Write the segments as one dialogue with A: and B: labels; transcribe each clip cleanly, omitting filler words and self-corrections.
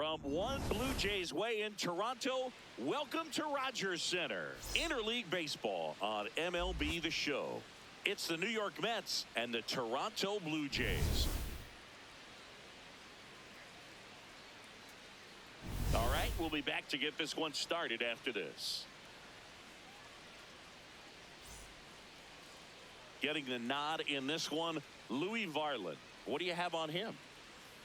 A: From One Blue Jays Way in Toronto, welcome to Rogers Center. Interleague Baseball on MLB The Show. It's the New York Mets and the Toronto Blue Jays. All right, we'll be back to get this one started after this. Getting the nod in this one, Louis Varland. What do you have on him?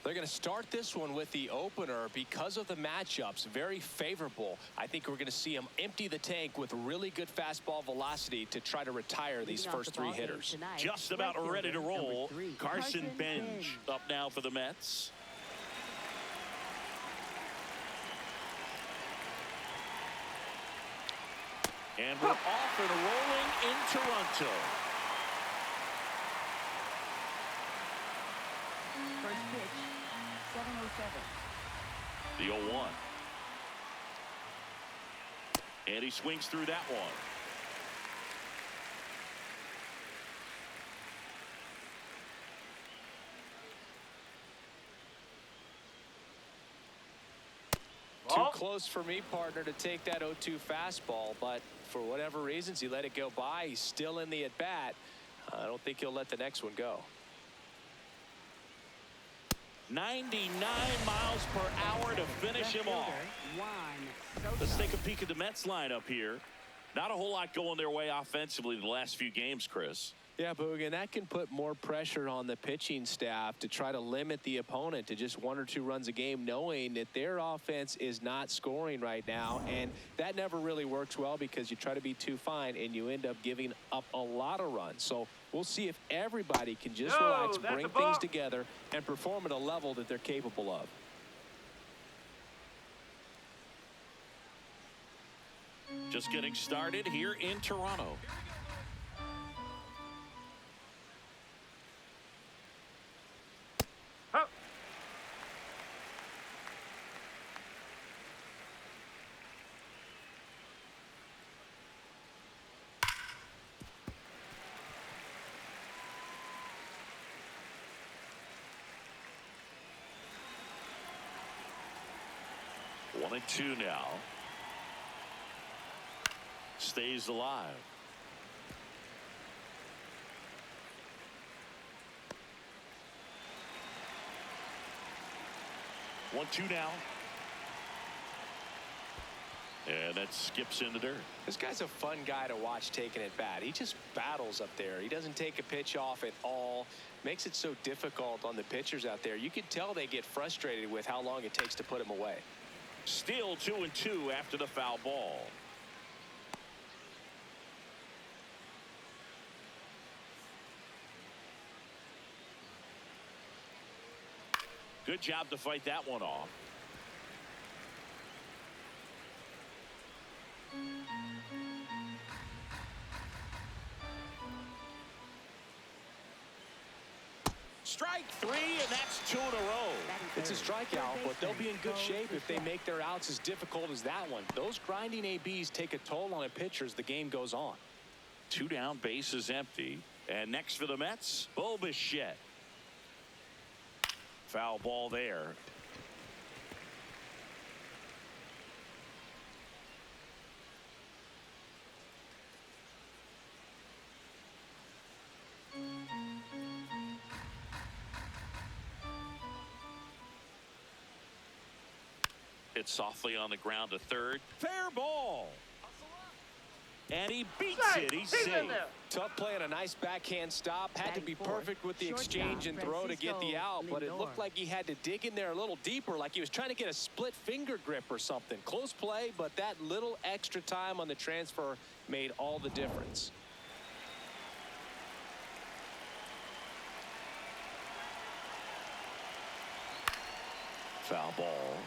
B: They're going to start this one with the opener because of the matchups. Very favorable. I think we're going to see him empty the tank with really good fastball velocity to try to retire these first three hitters.
A: Just about ready to roll. Carson Bench up now for the Mets. And we're off and rolling in Toronto.
C: First pitch, 7:07.
A: The 0-1. And he swings through that one.
B: Too close for me, partner, to take that 0-2 fastball, but for whatever reasons, he let it go by. He's still in the at-bat. I don't think he'll let the next one go.
A: 99 miles per hour to finish him off. Let's take a peek at the Mets lineup here. Not a whole lot going their way offensively the last few games, Chris.
B: Yeah, Boog, and that can put more pressure on the pitching staff to try to limit the opponent to just 1 or 2 runs a game, knowing that their offense is not scoring right now. And that never really works well because you try to be too fine and you end up giving up a lot of runs. So we'll see if everybody can just relax, bring things together, and perform at a level that they're capable of.
A: Just getting started here in Toronto. One and two now. Stays alive. 1-2 now. And that skips in the dirt.
B: This guy's a fun guy to watch taking it bat. He just battles up there. He doesn't take a pitch off at all. Makes it so difficult on the pitchers out there. You can tell they get frustrated with how long it takes to put him away.
A: Still 2-2 after the foul ball. Good job to fight that one off. Strike 3, and that's 2 in a row.
B: It's a strikeout, but they'll be in good shape if they make their outs as difficult as that one. Those grinding ABs take a toll on a pitcher as the game goes on.
A: 2 down, base is empty. And next for the Mets, Bo Bichette. Foul ball there. It's softly on the ground to third. Fair ball. And he beats it. He's safe.
B: Tough play and a nice backhand stop. Had to be perfect with the exchange and throw to get the out, but it looked like he had to dig in there a little deeper, like he was trying to get a split finger grip or something. Close play, but that little extra time on the transfer made all the difference.
A: Foul ball.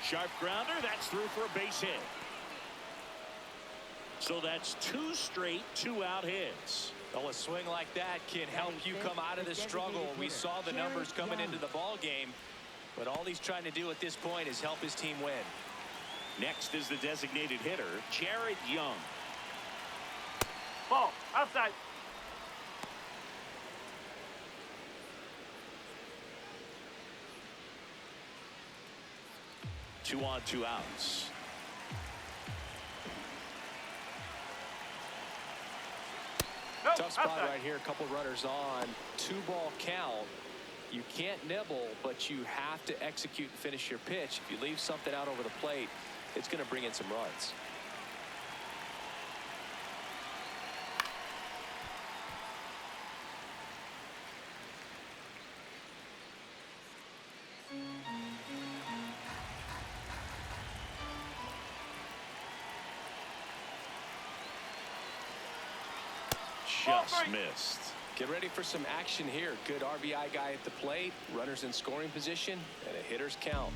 A: Sharp grounder. That's through for a base hit. So that's 2 straight 2-out hits.
B: Well, a swing like that can help you come out of the struggle. We saw the numbers coming into the ball game, but all he's trying to do at this point is help his team win.
A: Next is the designated hitter, Jared Young.
C: Ball, outside.
A: Two on, 2 outs.
C: Nope,
B: Tough spot
C: outside.
B: right here. A couple runners on. 2-ball count. You can't nibble, but you have to execute and finish your pitch. If you leave something out over the plate, it's going to bring in some runs.
A: Just missed.
B: Get ready for some action here. Good RBI guy at the plate, runners in scoring position, and a hitter's count.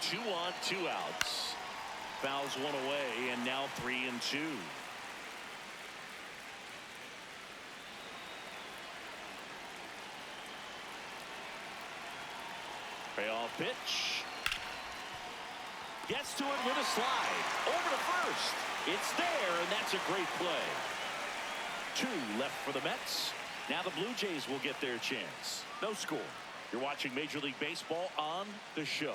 A: Two on, 2 outs. Fouls one away, and now 3-2. Payoff pitch. Gets to it with a slide. Over to first. It's there, and that's a great play. 2 left for the Mets. Now the Blue Jays will get their chance. No score. You're watching Major League Baseball on The Show.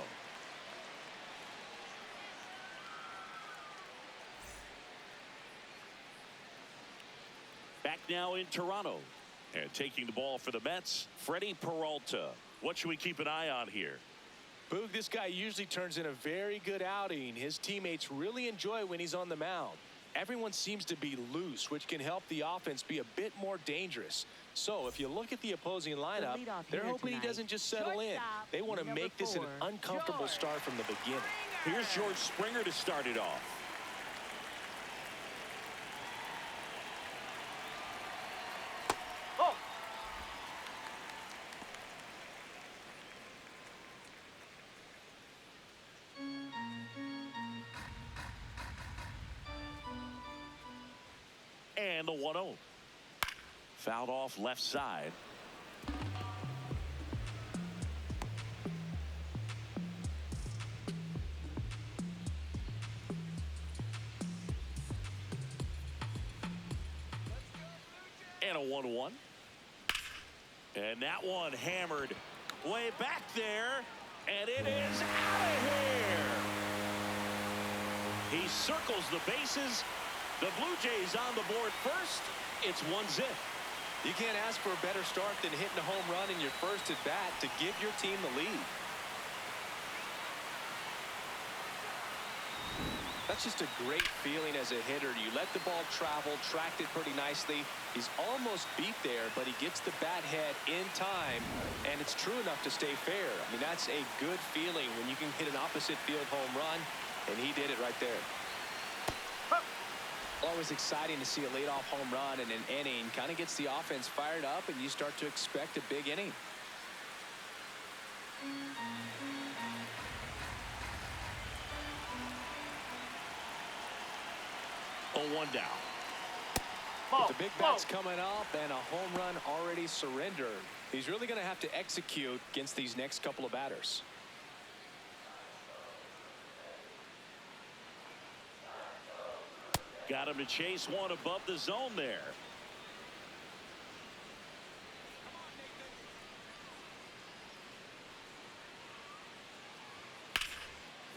A: Back now in Toronto. And taking the ball for the Mets, Freddie Peralta. What should we keep an eye on here?
B: Boog, this guy usually turns in a very good outing. His teammates really enjoy when he's on the mound. Everyone seems to be loose, which can help the offense be a bit more dangerous. So if you look at the opposing lineup, they're hoping he doesn't just settle in. They want to make this an uncomfortable start from the beginning.
A: Here's George Springer to start it off.
C: Oh.
A: And the 1-0. Fouled off left side. And a 1-1. And that one hammered way back there. And it is out of here. He circles the bases. The Blue Jays on the board first. It's 1-0.
B: You can't ask for a better start than hitting a home run in your first at bat to give your team the lead. That's just a great feeling as a hitter. You let the ball travel, tracked it pretty nicely. He's almost beat there, but he gets the bat head in time, and it's true enough to stay fair. I mean, that's a good feeling when you can hit an opposite field home run, and he did it right there. Always exciting to see a leadoff home run in an inning. Kind of gets the offense fired up, and you start to expect a big inning.
A: Oh, 1 down.
B: But the big bat's coming up, and a home run already surrendered. He's really going to have to execute against these next couple of batters.
A: Got him to chase one above the zone there.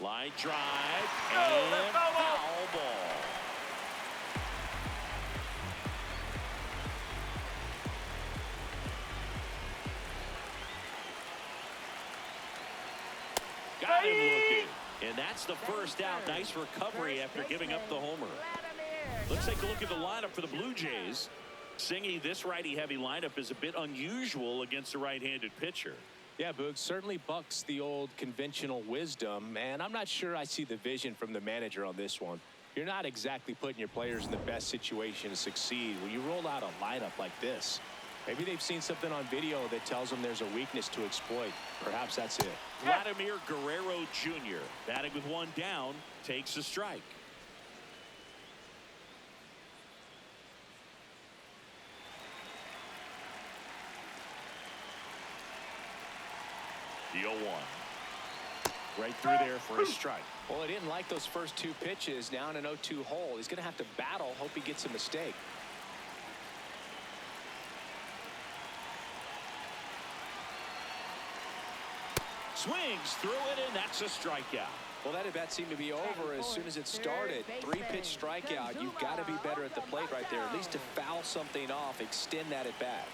A: Line drive and foul ball. Got him looking. And that's the first out. Nice recovery after giving up the homer. Let's take a look at the lineup for the Blue Jays. Singy, this righty-heavy lineup is a bit unusual against a right-handed pitcher.
B: Yeah, Boog, certainly bucks the old conventional wisdom, and I'm not sure I see the vision from the manager on this one. You're not exactly putting your players in the best situation to succeed when you roll out a lineup like this. Maybe they've seen something on video that tells them there's a weakness to exploit. Perhaps that's it.
A: Vladimir Guerrero Jr. batting with one down, takes a strike. The 0-1. Right through there for a strike.
B: Well, he didn't like those first two pitches. Now in an 0-2 hole. He's going to have to battle. Hope he gets a mistake.
A: Swings through it, and that's a strikeout.
B: Well, that at-bat seemed to be over as soon as it started. 3-pitch strikeout. You've got to be better at the plate right there, at least to foul something off, extend that at-bat.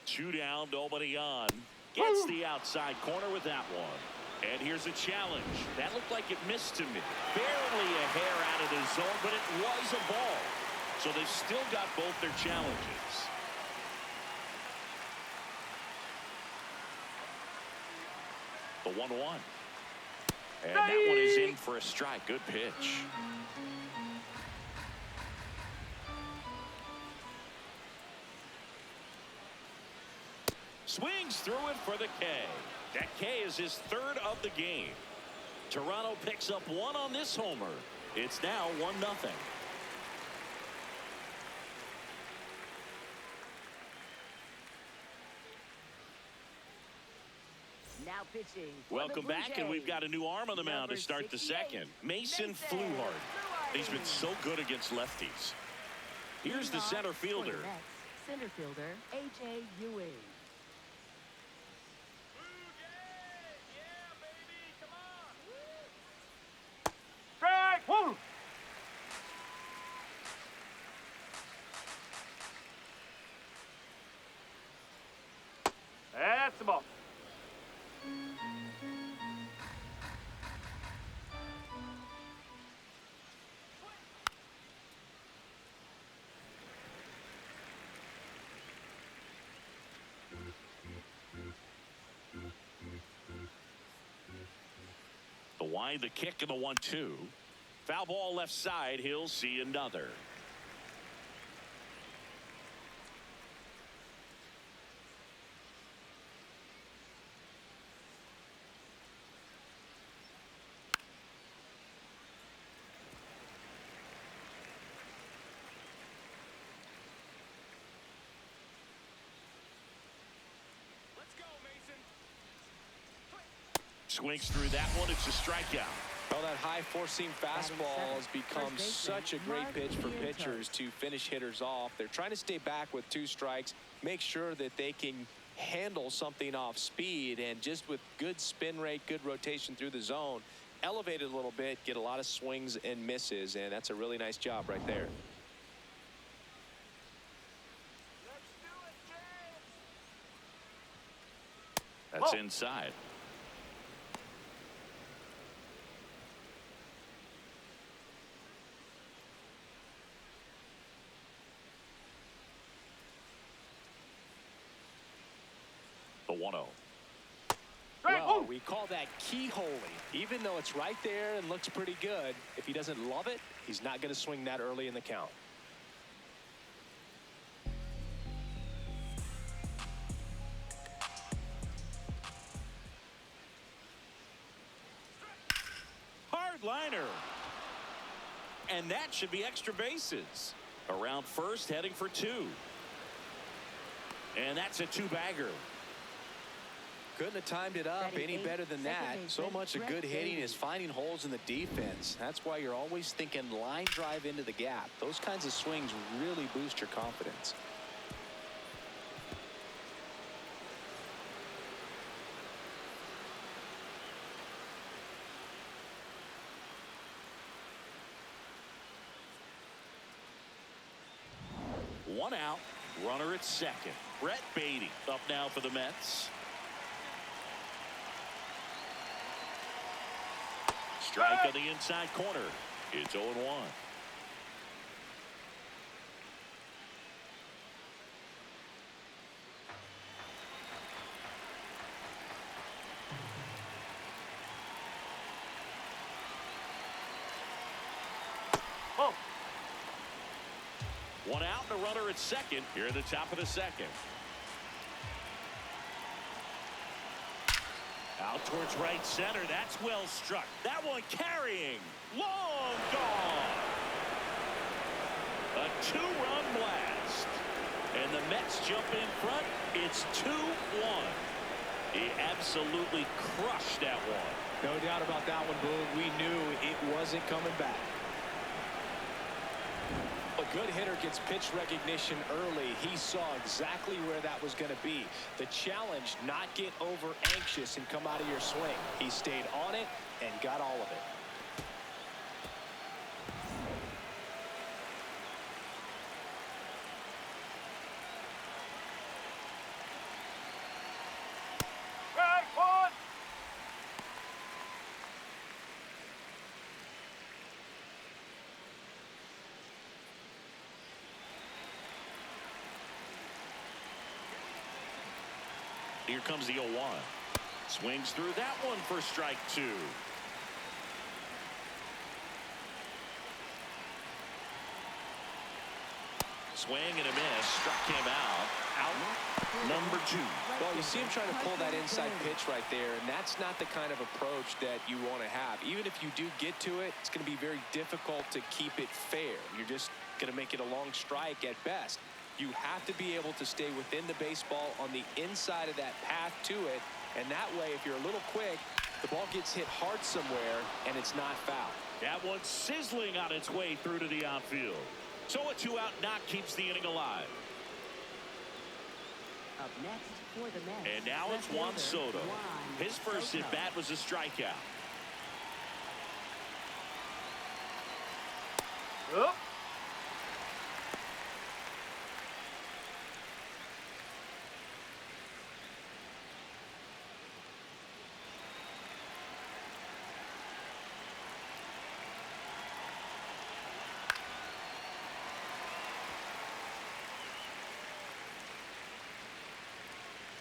A: Two down, nobody on. Gets the outside corner with that one. And here's a challenge. That looked like it missed to me. Barely a hair out of the zone, but it was a ball. So they've still got both their challenges. The 1-1. And that one is in for a strike. Good pitch. Swings through it for the K. That K is his third of the game. Toronto picks up one on this homer. It's now 1-0.
D: Now pitching.
A: Welcome back, and we've got a new arm on the mound to start the second. Mason Fluhardt. He's been so good against lefties. Here's the center fielder.
D: Center fielder, A.J. Ewing.
C: Strike. Woo. That's the ball.
A: The wide, the kick, and the 1-2. Foul ball left side. He'll see another. Swings through that one. It's a strikeout.
B: Well, that high four-seam fastball has become such a great pitch for pitchers to finish hitters off. They're trying to stay back with 2 strikes, make sure that they can handle something off speed, and just with good spin rate, good rotation through the zone, elevate it a little bit, get a lot of swings and misses, and that's a really nice job right there.
A: That's inside. The 1-0.
B: Well, we call that keyholing. Even though it's right there and looks pretty good, if he doesn't love it, he's not going to swing that early in the count.
A: Hard liner. And that should be extra bases. Around first, heading for 2. And that's a 2-bagger.
B: Couldn't have timed it up any better than that. So much of good hitting is finding holes in the defense. That's why you're always thinking line drive into the gap. Those kinds of swings really boost your confidence.
A: One out, runner at second. Brett Beatty up now for the Mets. Strike on the inside corner. It's 0-1. One out and a runner at second here at the top of the second. Out towards right center. That's well struck. That one carrying. Long gone. A two-run blast. And the Mets jump in front. It's 2-1. He absolutely crushed that one.
B: No doubt about that one, Boone. We knew it wasn't coming back. A good hitter gets pitch recognition early. He saw exactly where that was going to be. The challenge, not get over anxious and come out of your swing. He stayed on it and got all of it.
A: Here comes the 0-1. Swings through that one for strike two. Swing and a miss. Struck him out. Out number two.
B: Well, you see him trying to pull that inside pitch right there, and that's not the kind of approach that you want to have. Even if you do get to it, it's going to be very difficult to keep it fair. You're just going to make it a long strike at best. You have to be able to stay within the baseball on the inside of that path to it, and that way, if you're a little quick, the ball gets hit hard somewhere, and it's not foul.
A: That one sizzling on its way through to the outfield. So a two-out knock keeps the inning alive.
D: Up next for the Mets.
A: And now it's Juan Soto. His first at bat was a strikeout.
C: Up.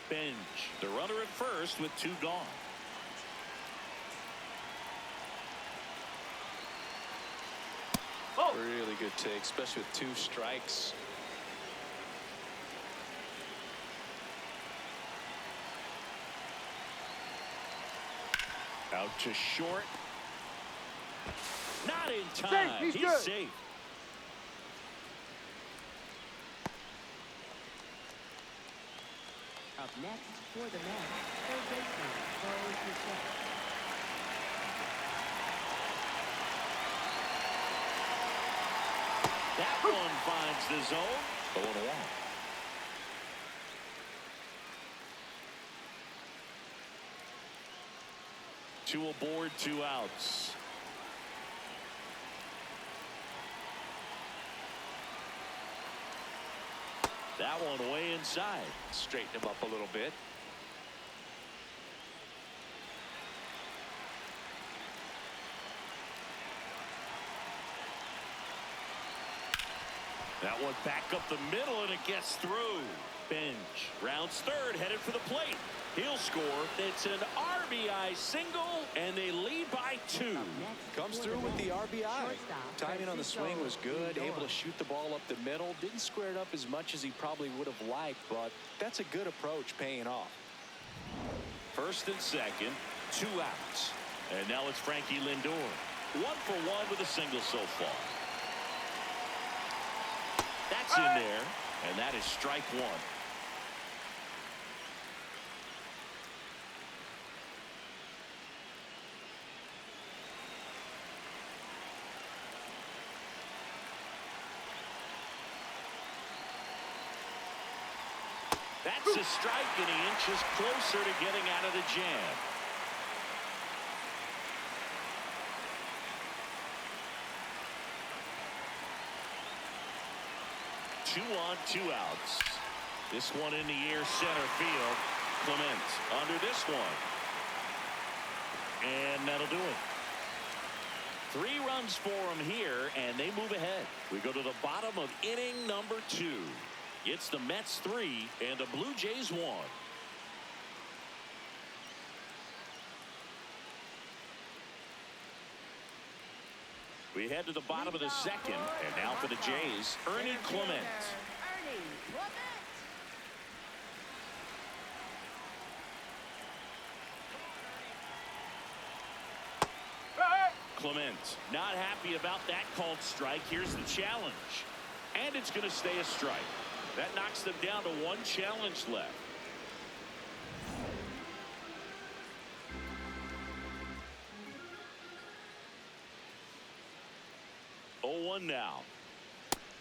A: Bench. The runner at first with two gone.
C: Oh.
B: Really good take, especially with two strikes.
A: Out to short. Not in time.
C: Safe. He's
A: He's
C: good.
A: safe.
D: Up next for the Mets, third baseman, Bo Bichette.
A: That one finds the zone. 0-1. Two aboard, two outs. That one way inside.
B: Straighten him up a little bit.
A: That one back up the middle, and it gets through. Bench rounds third, headed for the plate. He'll score. It's an RBI single, and they lead by two.
B: Comes through with the RBI. Timing on the swing was good. Able to shoot the ball up the middle. Didn't square it up as much as he probably would have liked, but that's a good approach paying off.
A: First and second, two outs. And now it's Frankie Lindor. 1 for 1 with a single so far. That's in there, and that is strike one. That's a strike, and he inches closer to getting out of the jam. Two on, two outs. This one in the air, center field. Clement under this one. And that'll do it. 3 runs for him here, and they move ahead. We go to the bottom of inning number 2. It's the Mets 3 and the Blue Jays 1. We head to the bottom of the second, and now for the Jays, Ernie Clement.
D: Ernie Clement.
A: Clement not happy about that called strike. Here's the challenge, and it's going to stay a strike. That knocks them down to one challenge left. 0-1 now,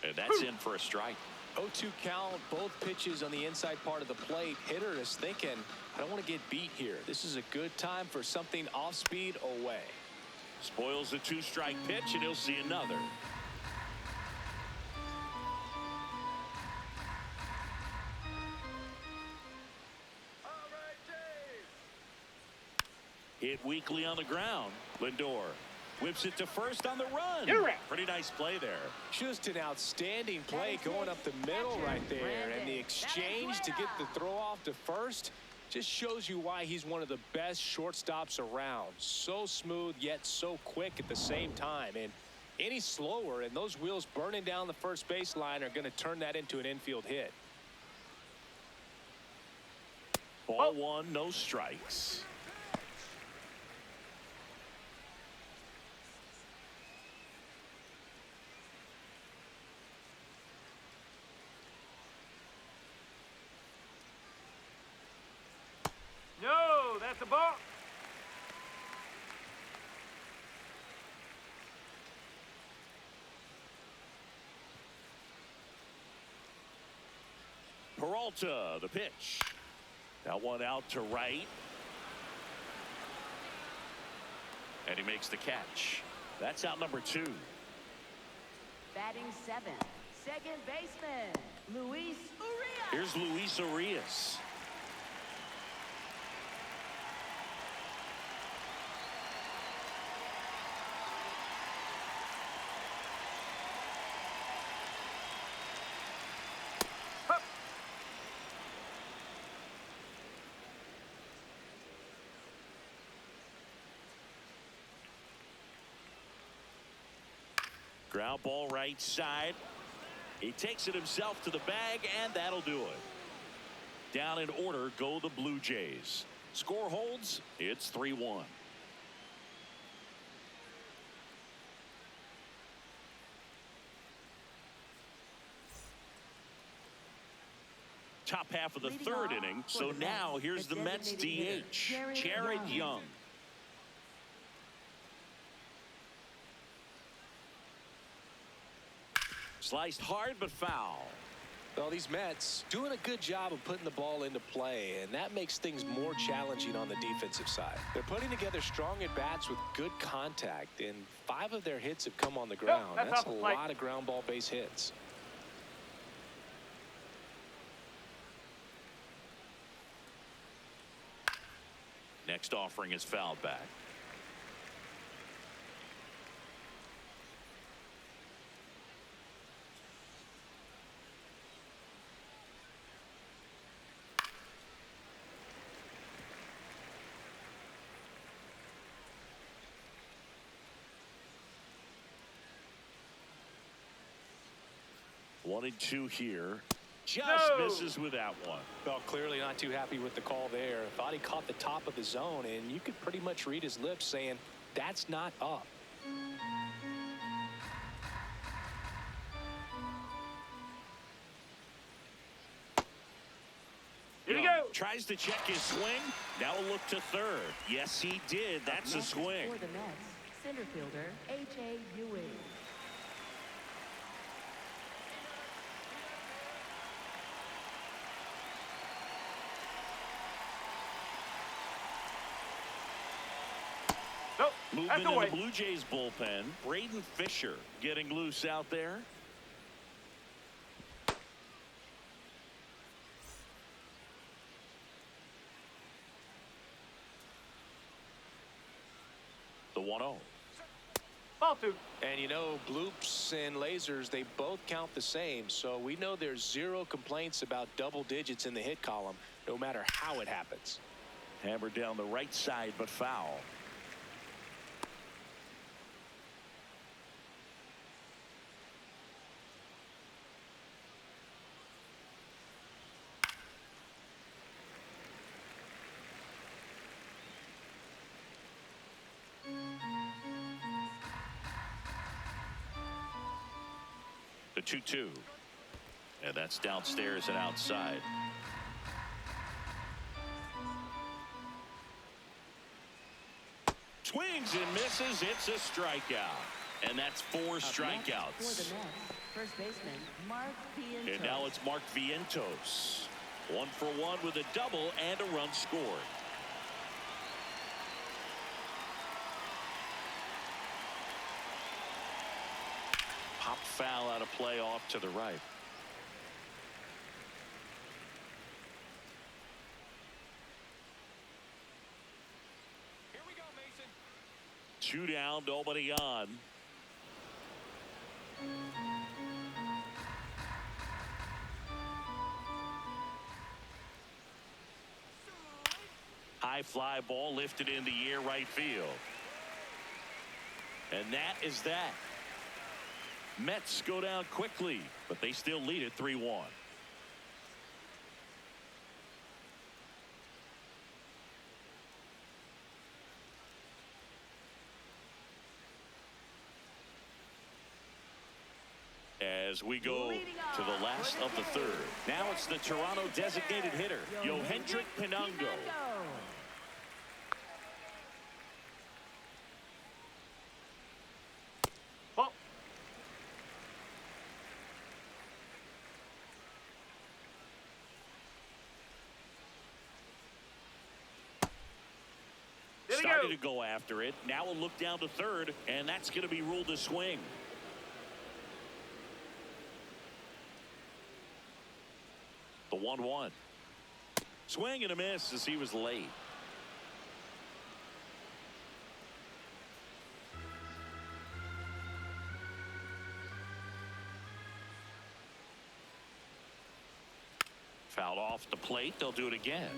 A: and that's in for a strike.
B: 0-2 count, both pitches on the inside part of the plate. Hitter is thinking, I don't want to get beat here. This is a good time for something off speed away.
A: Spoils the two-strike pitch, and he'll see another. Hit weakly on the ground. Lindor whips it to first on the run. Pretty nice play there.
B: Just an outstanding play going up the middle right there. And the exchange to get the throw off to first just shows you why he's one of the best shortstops around. So smooth, yet so quick at the same time. And any slower, and those wheels burning down the first baseline are going to turn that into an infield hit.
A: Ball one, no strikes.
C: No, that's a ball.
A: Peralta, the pitch. That one out to right. And he makes the catch. That's out number 2.
D: Batting 7th, second baseman, Luis Urias.
A: Here's Luis Urias. Ground ball right side. He takes it himself to the bag, and that'll do it. Down in order go the Blue Jays. Score holds. It's 3-1. Top half of the third inning. So now here's the Mets DH, Jared Young. Sliced hard but foul.
B: Well, these Mets doing a good job of putting the ball into play, and that makes things more challenging on the defensive side. They're putting together strong at-bats with good contact, and 5 of their hits have come on the ground. That's a lot of ground ball base hits.
A: Next offering is fouled back. One and two here. Just misses with that one.
B: Well, clearly not too happy with the call there. Thought he caught the top of the zone, and you could pretty much read his lips saying, that's not up.
C: Here we go.
A: Tries to check his swing. Now a look to third. Yes, he did. That's a swing.
D: For the Mets, center fielder H.A. Ewing.
C: Nope.
A: Movement in
C: away.
A: the Blue Jays bullpen. Braden Fisher getting loose out there. The 1-0.
C: Ball 2.
B: And you know, bloops and lasers, they both count the same. So we know there's 0 complaints about double digits in the hit column, no matter how it happens.
A: Hammered down the right side, but foul. 2-2. And that's downstairs and outside. Swings and misses. It's a strikeout. And that's 4 strikeouts.
D: For the Mets, first baseman, Mark Vientos.
A: And now it's Mark Vientos. 1 for 1 with a double and a run scored. Pop foul out of play off to the right.
C: Here we go, Mason.
A: 2 down, nobody on. High fly ball lifted in the air right field. And that is that. Mets go down quickly, but they still lead it 3-1. As we go to the last of the third. Now it's the Toronto designated hitter, Yohendrick Pinango.
C: Ball. There we
A: Started
C: go.
A: to go after it. Now we'll look down to third, and that's going to be ruled a swing. The 1-1. Swing and a miss as he was late. Fouled off the plate. They'll do it again.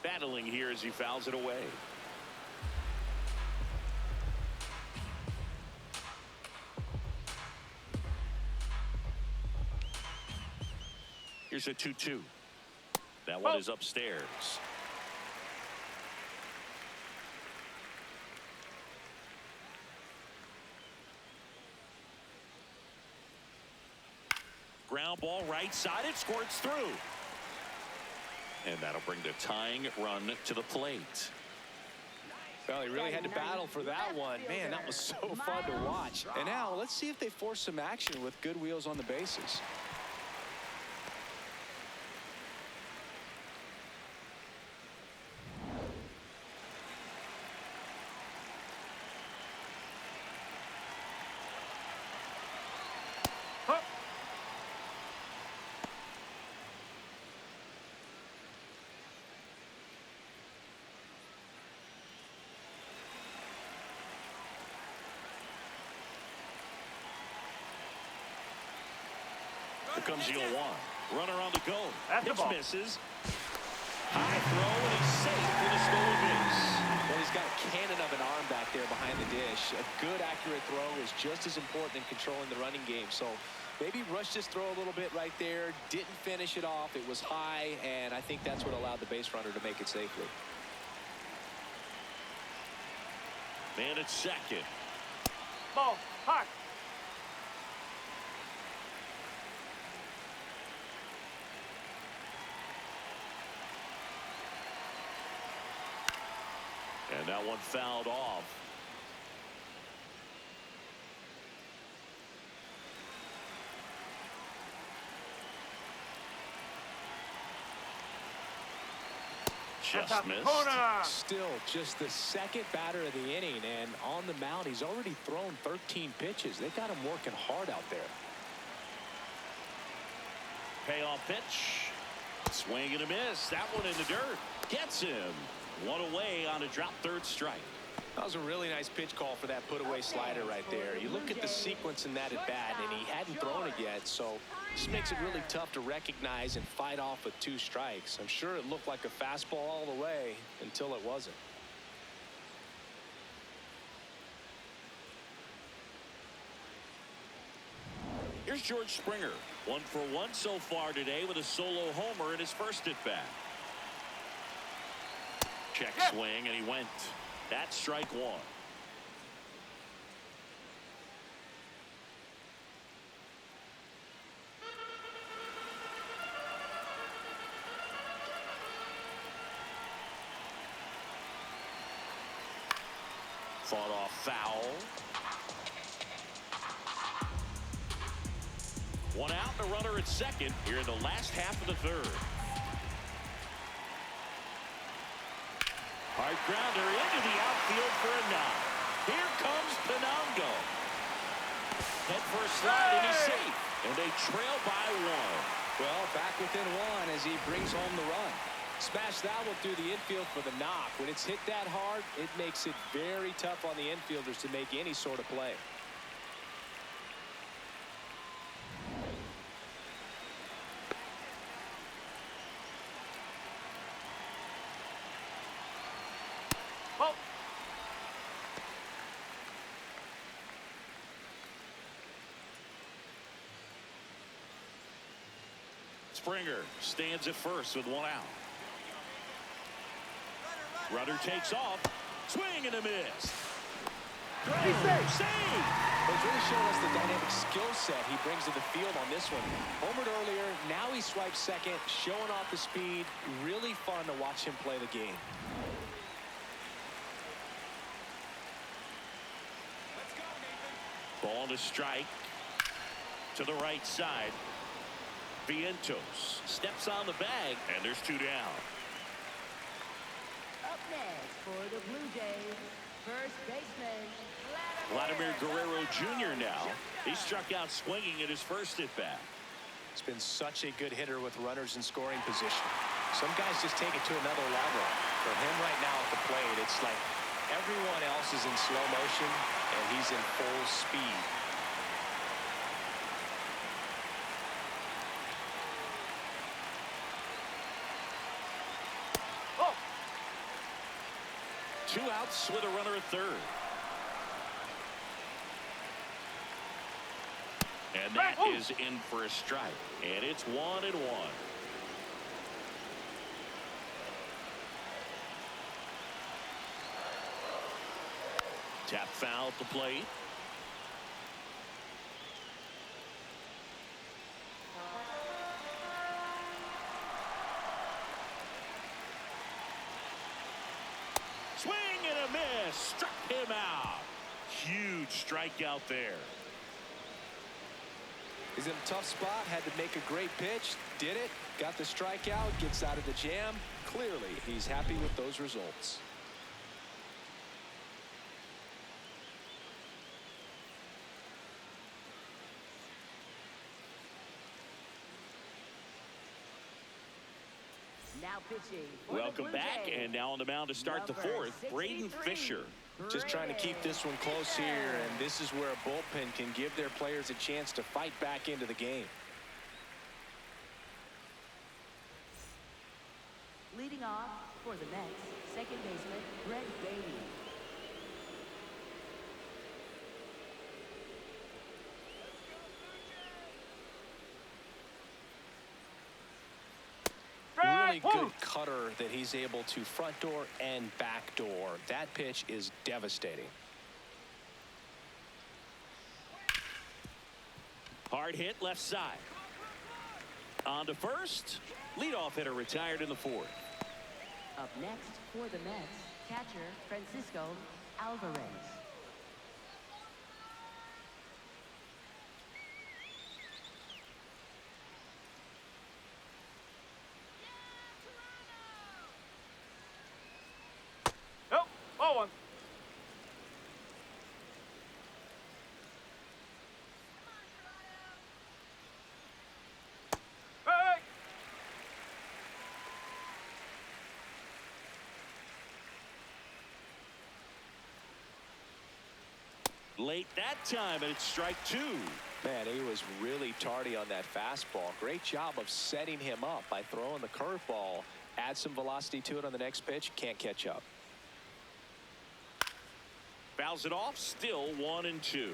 A: Battling here as he fouls it away. Here's a 2-2. That one is upstairs. Ground ball right side. It squirts through. And that'll bring the tying run to the plate.
B: Well, he really had to battle for that one. Man, that was so fun to watch. And now let's see if they force some action with good wheels on the bases.
A: Here comes the 0-1. Runner on the go.
C: That's the ball.
A: Misses. High throw, and he's safe for the stolen base.
B: Well, he's got a cannon of an arm back there behind the dish. A good, accurate throw is just as important in controlling the running game. So maybe rushed his throw a little bit right there. Didn't finish it off. It was high, and I think that's what allowed the base runner to make it safely.
A: Man at second.
C: Ball. Hot.
A: And that one fouled off. Just missed.
C: Corner.
B: Still just the second batter of the inning, and on the mound, he's already thrown 13 pitches. They've got him working hard out there.
A: Payoff pitch. Swing and a miss. That one in the dirt. Gets him. One away on a drop third strike.
B: That was a really nice pitch call for that put-away slider right there. You look at the sequence in that at bat, and he hadn't thrown it yet, so this makes it really tough to recognize and fight off with 2 strikes. I'm sure it looked like a fastball all the way until it wasn't.
A: Here's George Springer. 1 for 1 so far today with a solo homer in his first at bat. Check swing, and he went. That's strike 1. Fought off foul. 1 out, and a runner at second here in the last half of the 3rd. Hard grounder into the outfield for a knock. Here comes Pinango. Head for a slide, and he's safe. And they trail by 1.
B: Well, back within 1 as he brings home the run. Smash that one through the infield for the knock. When it's hit that hard, it makes it very tough on the infielders to make any sort of play.
A: Springer stands at first with 1 out. Runner takes off. Swing and a miss.
C: He's safe.
A: Save.
B: He's really showing us the dynamic skill set he brings to the field on this one. Homered earlier, now he swipes second, showing off the speed. Really fun to watch him play the game.
A: Ball to strike. To the right side. Vientos steps on the bag, and there's 2 down.
D: Up next for the Blue Jays, first baseman
A: Vladimir Guerrero Jr. now. He struck out swinging at his first at bat.
B: He's been such a good hitter with runners in scoring position. Some guys just take it to another level. For him right now at the plate, it's like everyone else is in slow motion, and he's in full speed.
C: Oh.
A: 2 outs with a runner at third. And that is in for a strike. And it's 1-1. Tap foul at the plate. Swing and a miss. Struck him out. Huge strikeout there.
B: He's in a tough spot, had to make a great pitch, did it, got the strikeout, gets out of the jam. Clearly, he's happy with those results.
D: now pitching. for the
A: Welcome
D: Blue
A: back,
D: Jays,
A: and now on the mound to start the
D: number
A: 4th, Braden
D: 63,
A: Fisher.
B: Just trying to keep this one close here, and this is where a bullpen can give their players a chance to fight back into the game.
D: Leading off for the Mets, second baseman Brett Baty.
B: Really good cutter that he's able to front door and back door. That pitch is devastating.
A: Hard hit left side. On to first. Leadoff hitter retired in the 4th.
D: Up next for the Mets, catcher Francisco Alvarez.
C: Nope. Oh, one. Hey!
A: Late that time, and it's strike two.
B: Man, he was really tardy on that fastball. Great job of setting him up by throwing the curveball. Add some velocity to it on the next pitch. Can't catch up.
A: Fouls it off. Still 1-2.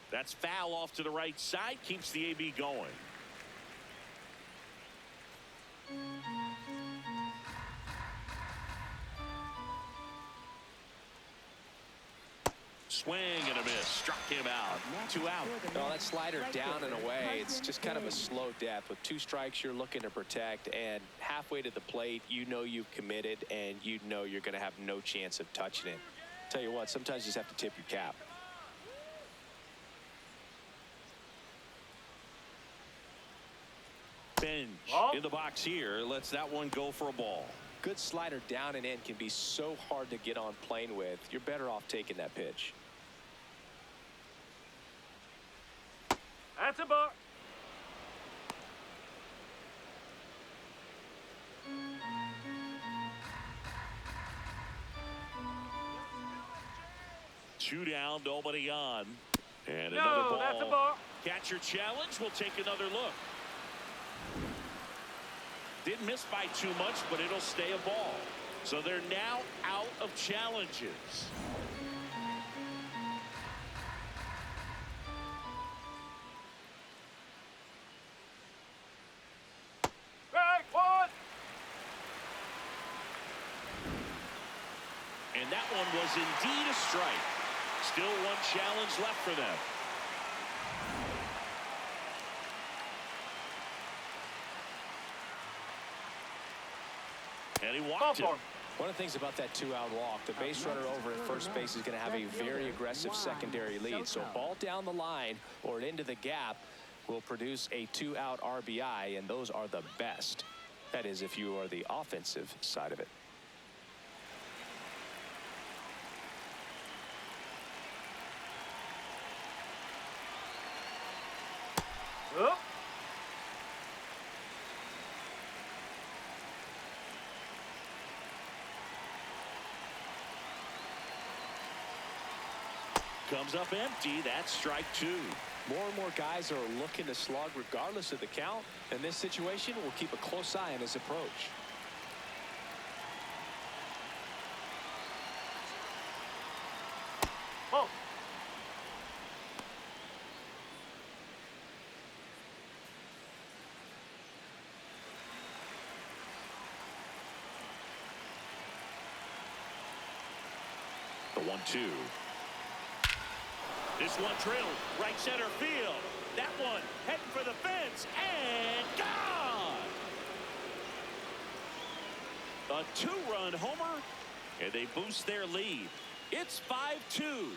A: That's foul off to the right side. Keeps the AB going. Swing and a miss. Struck him out. 2 out.
B: Oh, that slider down and away. It's just kind of a slow death. With 2 strikes, you're looking to protect. And halfway to the plate, you know you've committed, and you know you're going to have no chance of touching it. Tell you what, sometimes you just have to tip your cap.
A: Bench in the box here. Lets that one go for a ball.
B: Good slider down and in can be so hard to get on plane with. You're better off taking that pitch.
C: That's a ball.
A: Two down, nobody on. And
C: No,
A: another ball.
C: that's a ball.
A: Catcher challenge. We'll take another look. Didn't miss by too much, but it'll stay a ball. So they're now out of challenges.
C: Strike one.
A: And that one was indeed a strike. Still one challenge left for them. And he walked it.
B: One of the things about that 2-out walk, the base runner over at first base is going to have a very aggressive secondary lead. So ball down the line or into the gap will produce a 2-out RBI, and those are the best. That is, if you are the offensive side of it.
C: Oh.
A: Comes up empty. That's strike two.
B: More and more guys are looking to slug regardless of the count. In this situation, we'll keep a close eye on his approach.
C: Oh.
A: The 1-2. This one drilled right center field. That one heading for the fence and gone. A 2-run homer, and they boost their lead. It's 5-2.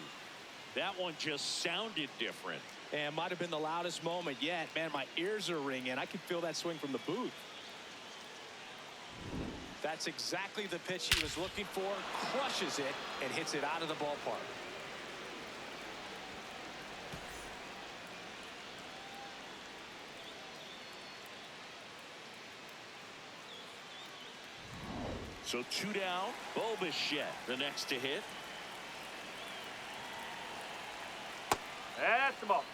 A: That one just sounded different.
B: And might have been the loudest moment yet. Man, my ears are ringing. I can feel that swing from the booth. That's exactly the pitch he was looking for. Crushes it and hits it out of the ballpark.
A: So 2 down. Bobichette the next to hit.
C: That's the ball.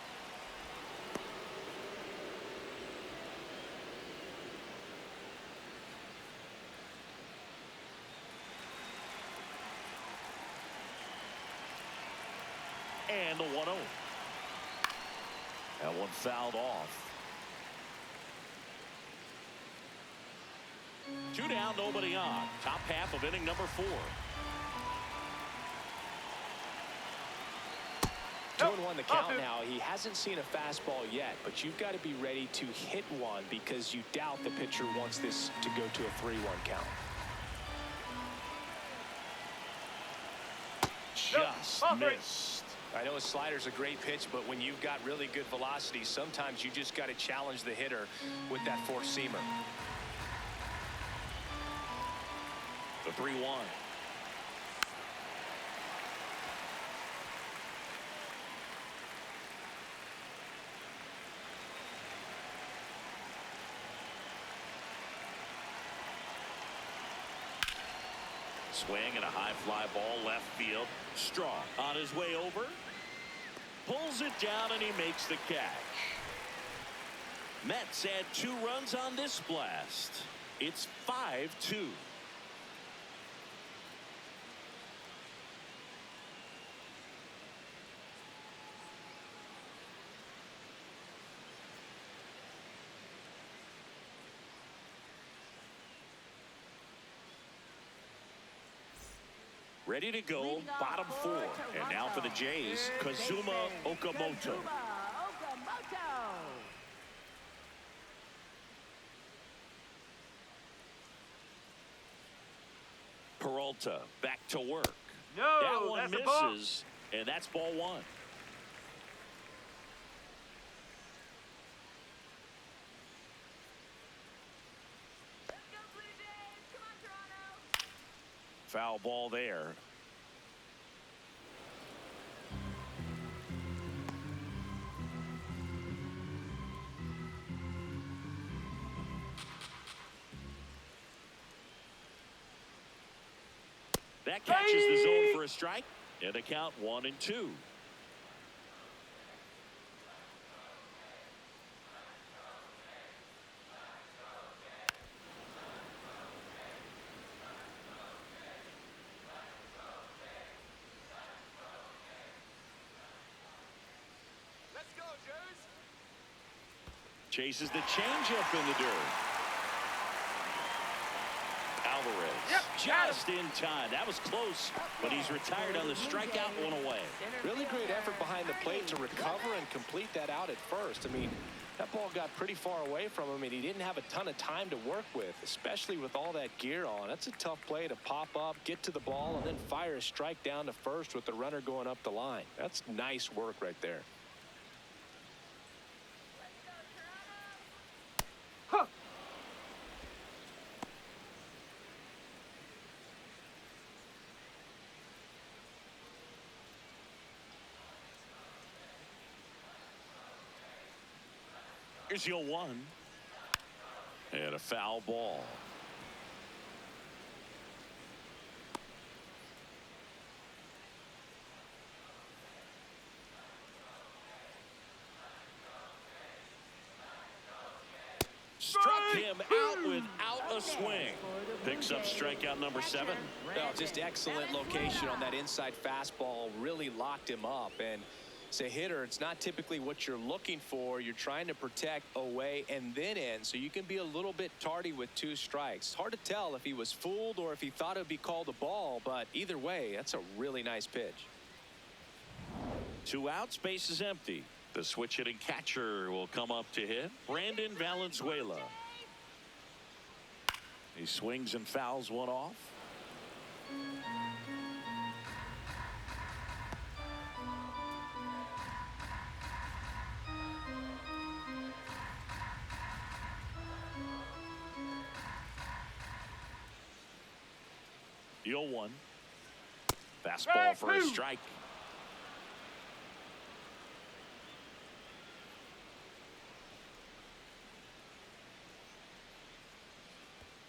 A: And the 1-0. That one fouled off. 2 down, nobody on. Top half of inning number 4.
B: 2-1 the count now. He hasn't seen a fastball yet, but you've got to be ready to hit one because you doubt the pitcher wants this to go to a 3-1 count.
A: Just missed.
B: I know a slider's a great pitch, but when you've got really good velocity, sometimes you just got to challenge the hitter with that four-seamer.
A: The 3-1. Swing and a high fly ball left field. Strong on his way over. Pulls it down and he makes the catch. Mets add 2 runs on this blast. It's 5-2. Ready to go, bottom 4. And now for the Jays, Kazuma Okamoto. Peralta back to work.
C: No,
A: that one
C: that's a ball.
A: misses, and that's ball 1. Foul ball there. That catches the zone for a strike, and a count 1-2. Chases the changeup in the dirt. Alvarez just in time. That was close, but he's retired on the strikeout, 1 away.
B: Really great effort behind the plate to recover and complete that out at first. I mean, that ball got pretty far away from him, and he didn't have a ton of time to work with, especially with all that gear on. That's a tough play to pop up, get to the ball, and then fire a strike down to first with the runner going up the line. That's nice work right there.
A: Here's your 1. And a foul ball. Struck him out without a swing. Picks up strikeout number 7.
B: Well, just excellent location on that inside fastball. Really locked him up. And as a hitter, it's not typically what you're looking for. You're trying to protect away and then in, so you can be a little bit tardy with 2 strikes. Hard to tell if he was fooled or if he thought it would be called a ball, but either way, that's a really nice pitch.
A: 2 outs, base is empty. The switch hitting catcher will come up to hit. Brandon Valenzuela. He swings and fouls one off. The 0-1. Fastball for a strike.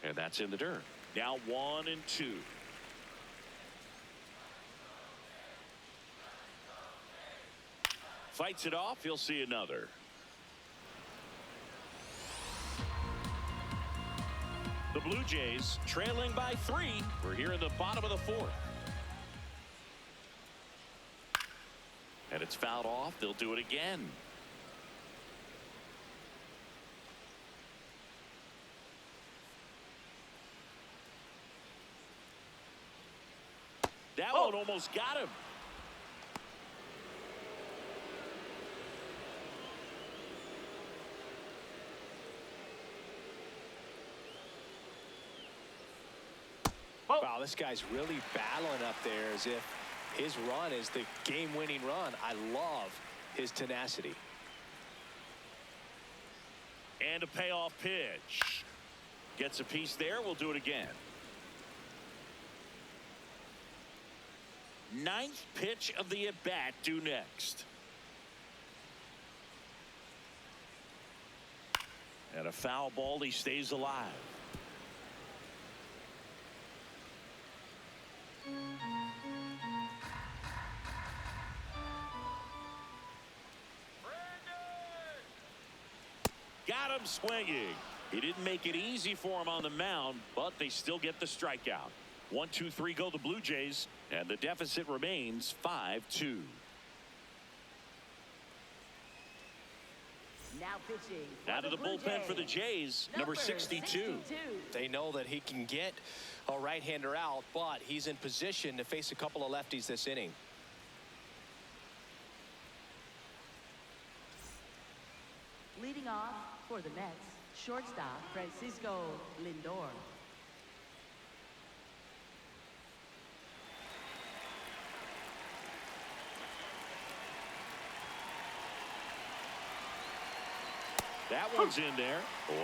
A: And that's in the dirt. Now 1-2. Fights it off. He'll see another. The Blue Jays trailing by 3. We're here in the bottom of the 4th. And it's fouled off. They'll do it again. That one almost got him.
B: Wow, this guy's really battling up there as if his run is the game-winning run. I love his tenacity.
A: And a payoff pitch. Gets a piece there. We'll do it again. 9th pitch of the at-bat due next. And a foul ball. He stays alive. got him swinging. He didn't make it easy for him on the mound, but they still get the strikeout. 1-2-3 go the Blue Jays, and the deficit remains 5-2.
D: Now pitching.
A: Out of the bullpen for the Jays, number 62.
B: They know that he can get a right-hander out, but he's in position to face a couple of lefties this inning.
D: Leading off for the Mets, shortstop Francisco Lindor.
A: That one's in there. 0-1.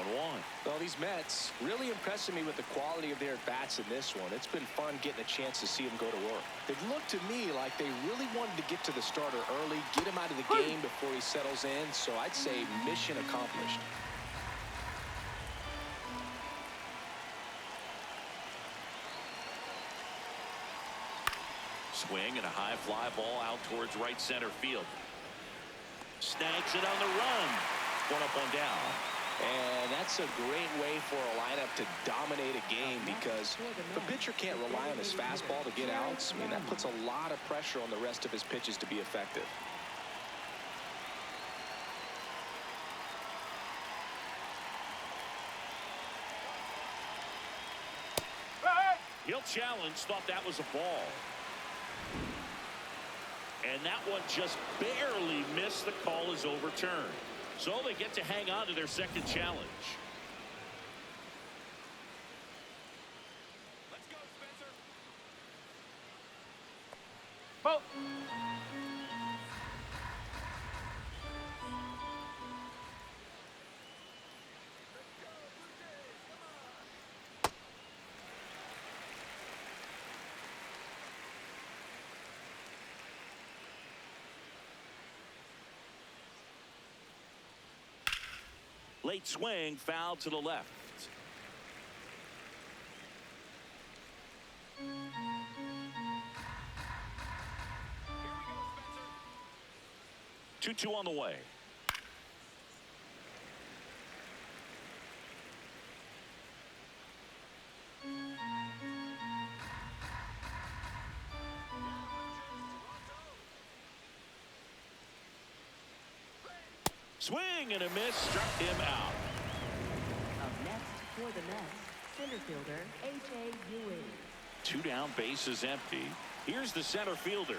B: Well, these Mets really impressing me with the quality of their at-bats in this one. It's been fun getting a chance to see them go to work. It looked to me like they really wanted to get to the starter early, get him out of the game before he settles in. So I'd say mission accomplished.
A: Swing and a high fly ball out towards right center field. Snags it on the run. One up, one down.
B: And that's a great way for a lineup to dominate a game, because the pitcher can't rely on his fastball to get outs. I mean, that puts a lot of pressure on the rest of his pitches to be effective.
A: He'll challenge, thought that was a ball. And that one just barely missed. The call is overturned. So they get to hang on to their second challenge.
C: Let's go, Spencer. Ball.
A: Late swing, foul to the left.
C: Here we go, Spencer.
A: 2-2 on the way. Swing and a miss, struck him out.
D: Up next for the Mets, center fielder A.J. Ewing.
A: 2 down, bases empty. Here's the center fielder.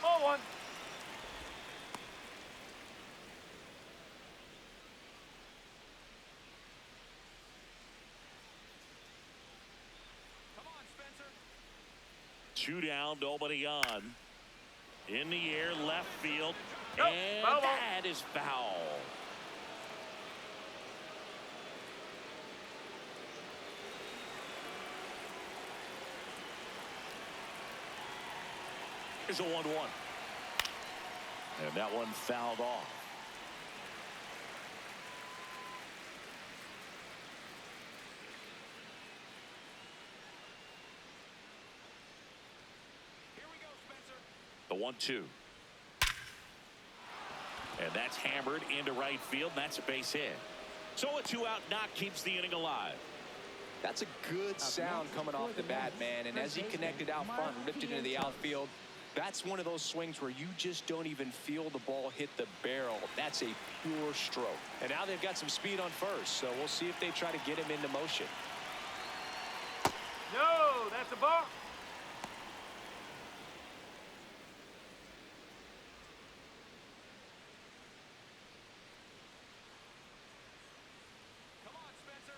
C: Ball one. Come on, Spencer.
A: 2 down, nobody on. In the air, left field.
C: Nope,
A: And
C: foul ball.
A: that is foul. Here's a 1-1. And that one fouled off.
C: Here we go, Spencer.
A: The 1-2. And that's hammered into right field. That's a base hit. So a 2-out knock keeps the inning alive.
B: That's a good sound coming off the bat, man. And as he connected out front and ripped it into the outfield, that's one of those swings where you just don't even feel the ball hit the barrel. That's a pure stroke. And now they've got some speed on first, so we'll see if they try to get him into motion.
C: No, that's a ball. Come on, Spencer.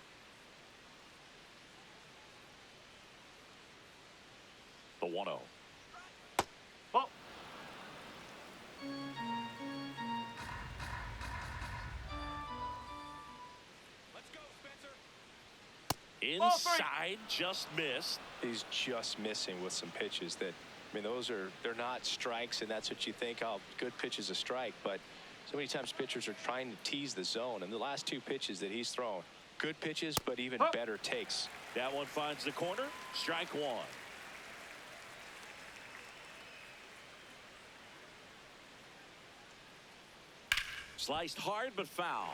A: The 1-0.
C: Ball. Let's go, Spencer.
A: Inside, just missed.
B: He's just missing with some pitches that, I mean, they're not strikes, and that's what you think, oh, good pitch is a strike. But so many times pitchers are trying to tease the zone, and the last 2 pitches that he's thrown, Good pitches, but even better takes.
A: That one finds the corner. Strike one. Sliced hard, but foul.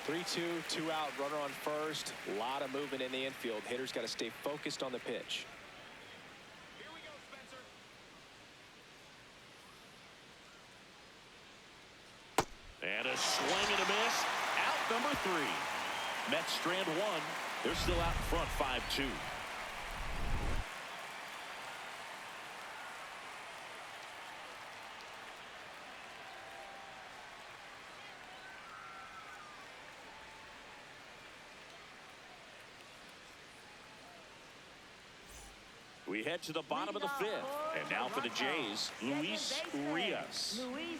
B: 3-2, 2 out, runner on first. A lot of movement in the infield. Hitter's got to stay focused on the pitch.
C: Here we go, Spencer.
A: And a swing and a miss. Out number 3. Mets strand one. They're still out in front 5-2. We head to the bottom of the 5th. And now for the Jays, Luis Urias.
D: Luis Urias.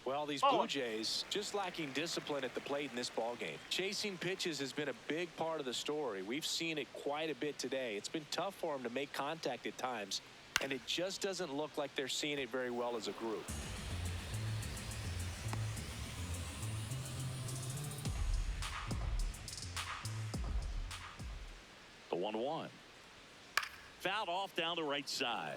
B: Well, these Blue Jays just lacking discipline at the plate in this ballgame. Chasing pitches has been a big part of the story. We've seen it quite a bit today. It's been tough for them to make contact at times, and it just doesn't look like they're seeing it very well as a group.
A: The 1-1. Fouled off down the right side.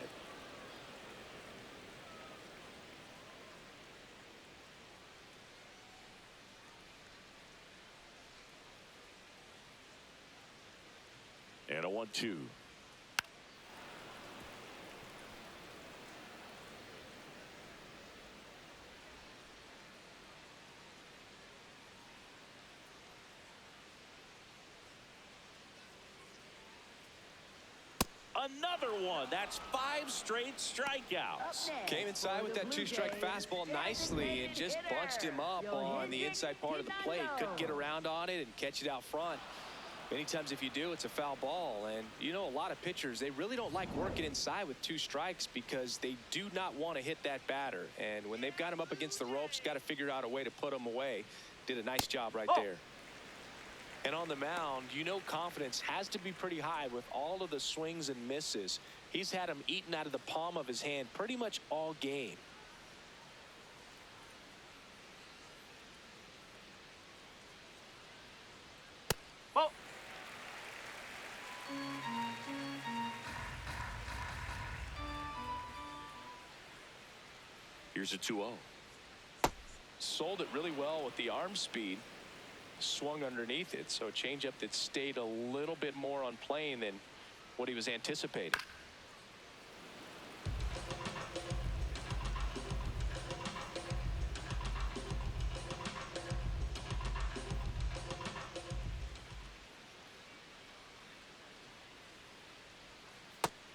A: And a 1-2. Another one. That's 5 straight strikeouts.
B: Came inside with that 2-strike fastball nicely and just bunched him up on the inside part of the plate. Couldn't get around on it and catch it out front. Many times if you do, it's a foul ball. And you know, a lot of pitchers, they really don't like working inside with 2 strikes because they do not want to hit that batter. And when they've got him up against the ropes, got to figure out a way to put him away. Did a nice job right there. And on the mound, you know, confidence has to be pretty high with all of the swings and misses. He's had them eaten out of the palm of his hand pretty much all game.
C: Oh.
A: Here's a 2-0.
B: Sold it really well with the arm speed. Swung underneath it, so a changeup that stayed a little bit more on plane than what he was anticipating.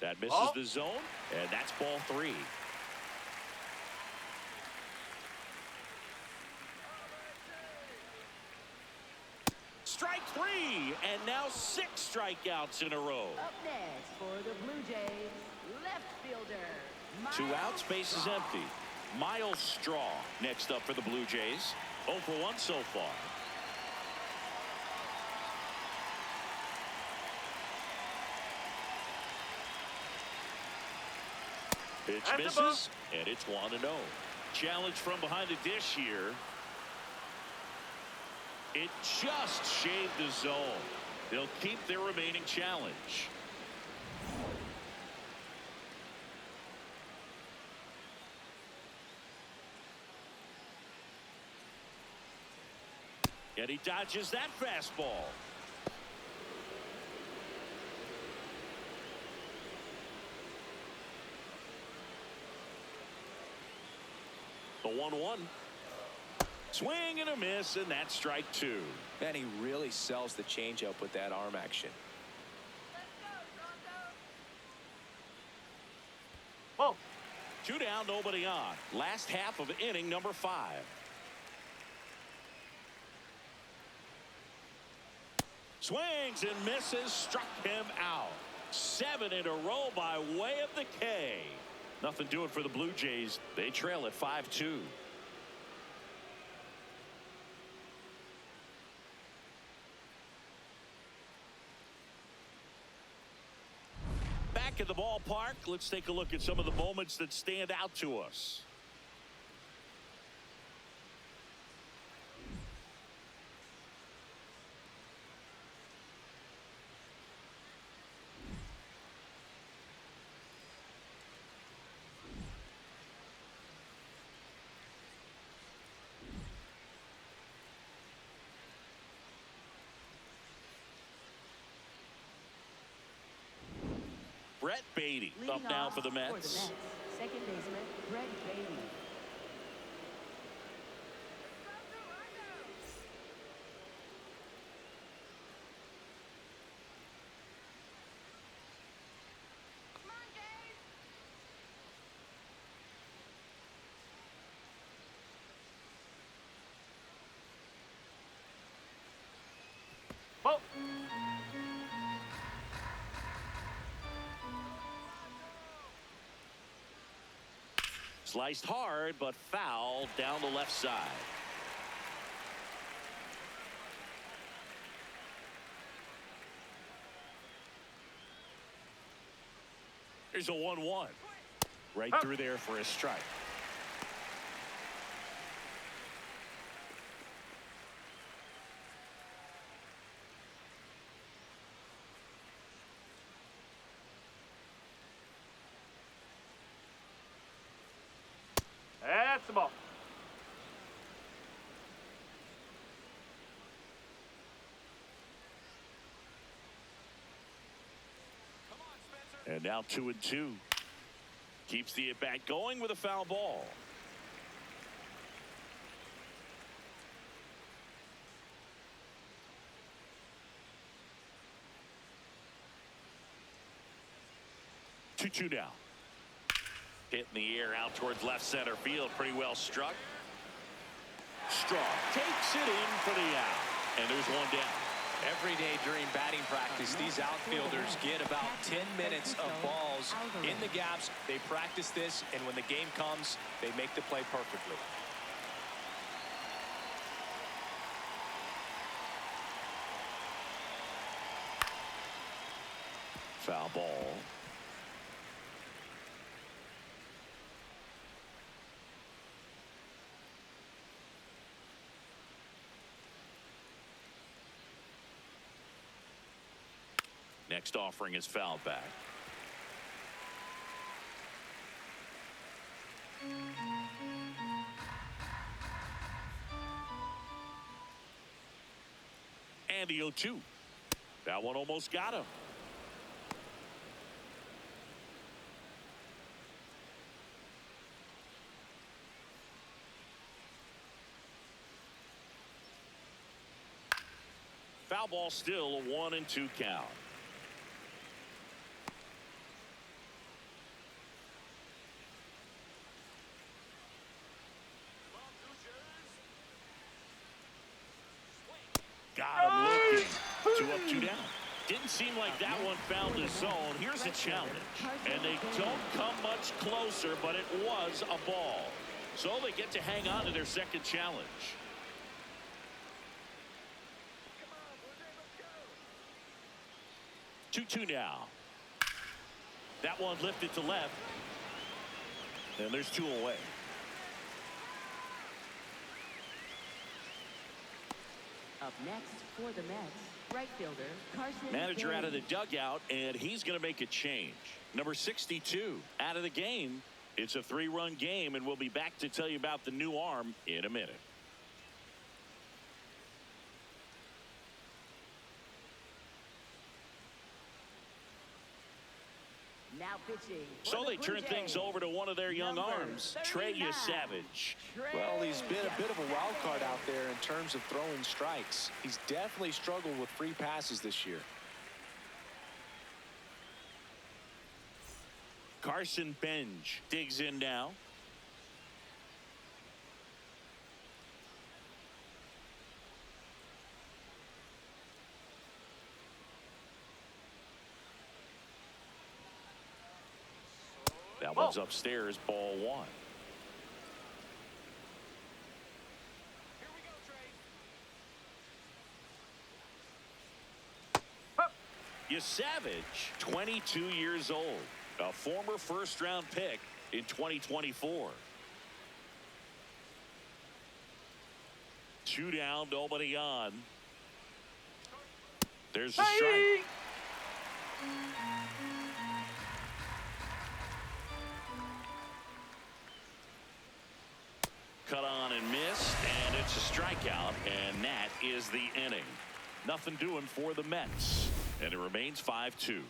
A: That misses the zone, and that's ball 3. Strike 3, and now 6 strikeouts in a row.
D: Up next for the Blue Jays, left fielder.
A: 2 outs, base is empty. Miles Straw next up for the Blue Jays. 0 for 1 so far. Pitch misses, and it's 1-0. Challenge from behind the dish here. It just shaved the zone. They'll keep their remaining challenge. And he dodges that fastball. The 1-1. Swing and a miss, and that's strike 2.
B: Man, he really sells the changeup with that arm action.
C: Oh.
A: 2 down, nobody on. Last half of inning number 5. Swings and misses, struck him out. 7 in a row by way of the K. Nothing doing for the Blue Jays. They trail at 5-2. Back at the the ballpark. Let's take a look at some of the moments that stand out to us. Brett Beatty up now for the Mets.
D: Second baseman, Brett Beatty.
C: Whoa.
A: Sliced hard, but foul down the left side. Here's a 1-1. Right through there for a strike.
C: That's the ball.
A: And now 2-2. Keeps the at-bat going with a foul ball. Two now. Hit in the air out towards left center field. Pretty well struck. Strong takes it in for the out. And there's one down.
B: Every day during batting practice, these outfielders get about 10 minutes of balls in the gaps. They practice this, and when the game comes, they make the play perfectly.
A: Foul ball. Next offering is fouled back. And the 0-2. That one almost got him. Foul ball, still a 1-2 count. Got him looking. 2 up, 2 down. Didn't seem like that one found the zone. Here's a challenge. And they don't come much closer, but it was a ball. So they get to hang on to their second challenge. Two now. That one lifted to left. And there's 2 away.
D: Up next for the Mets, right fielder Carson.
A: Manager
D: Day.
A: out of the dugout, and he's going to make a change. Number 62 out of the game. It's a 3-run game, and we'll be back to tell you about the new arm in a minute.
D: Now pitching.
A: So they turn things over to one of their young arms, Trey Savage.
B: Well, he's been a bit of a wild card out there in terms of throwing strikes. He's definitely struggled with free passes this year.
A: Carson Benj digs in now. That one's upstairs, ball 1.
C: Here we go, Trey.
A: Savage, 22 years old. a former first-round pick in 2024. 2 down, nobody on. There's a strike. Cut on and missed, and it's a strikeout, and that is the inning. Nothing doing for the Mets, and it remains 5-2.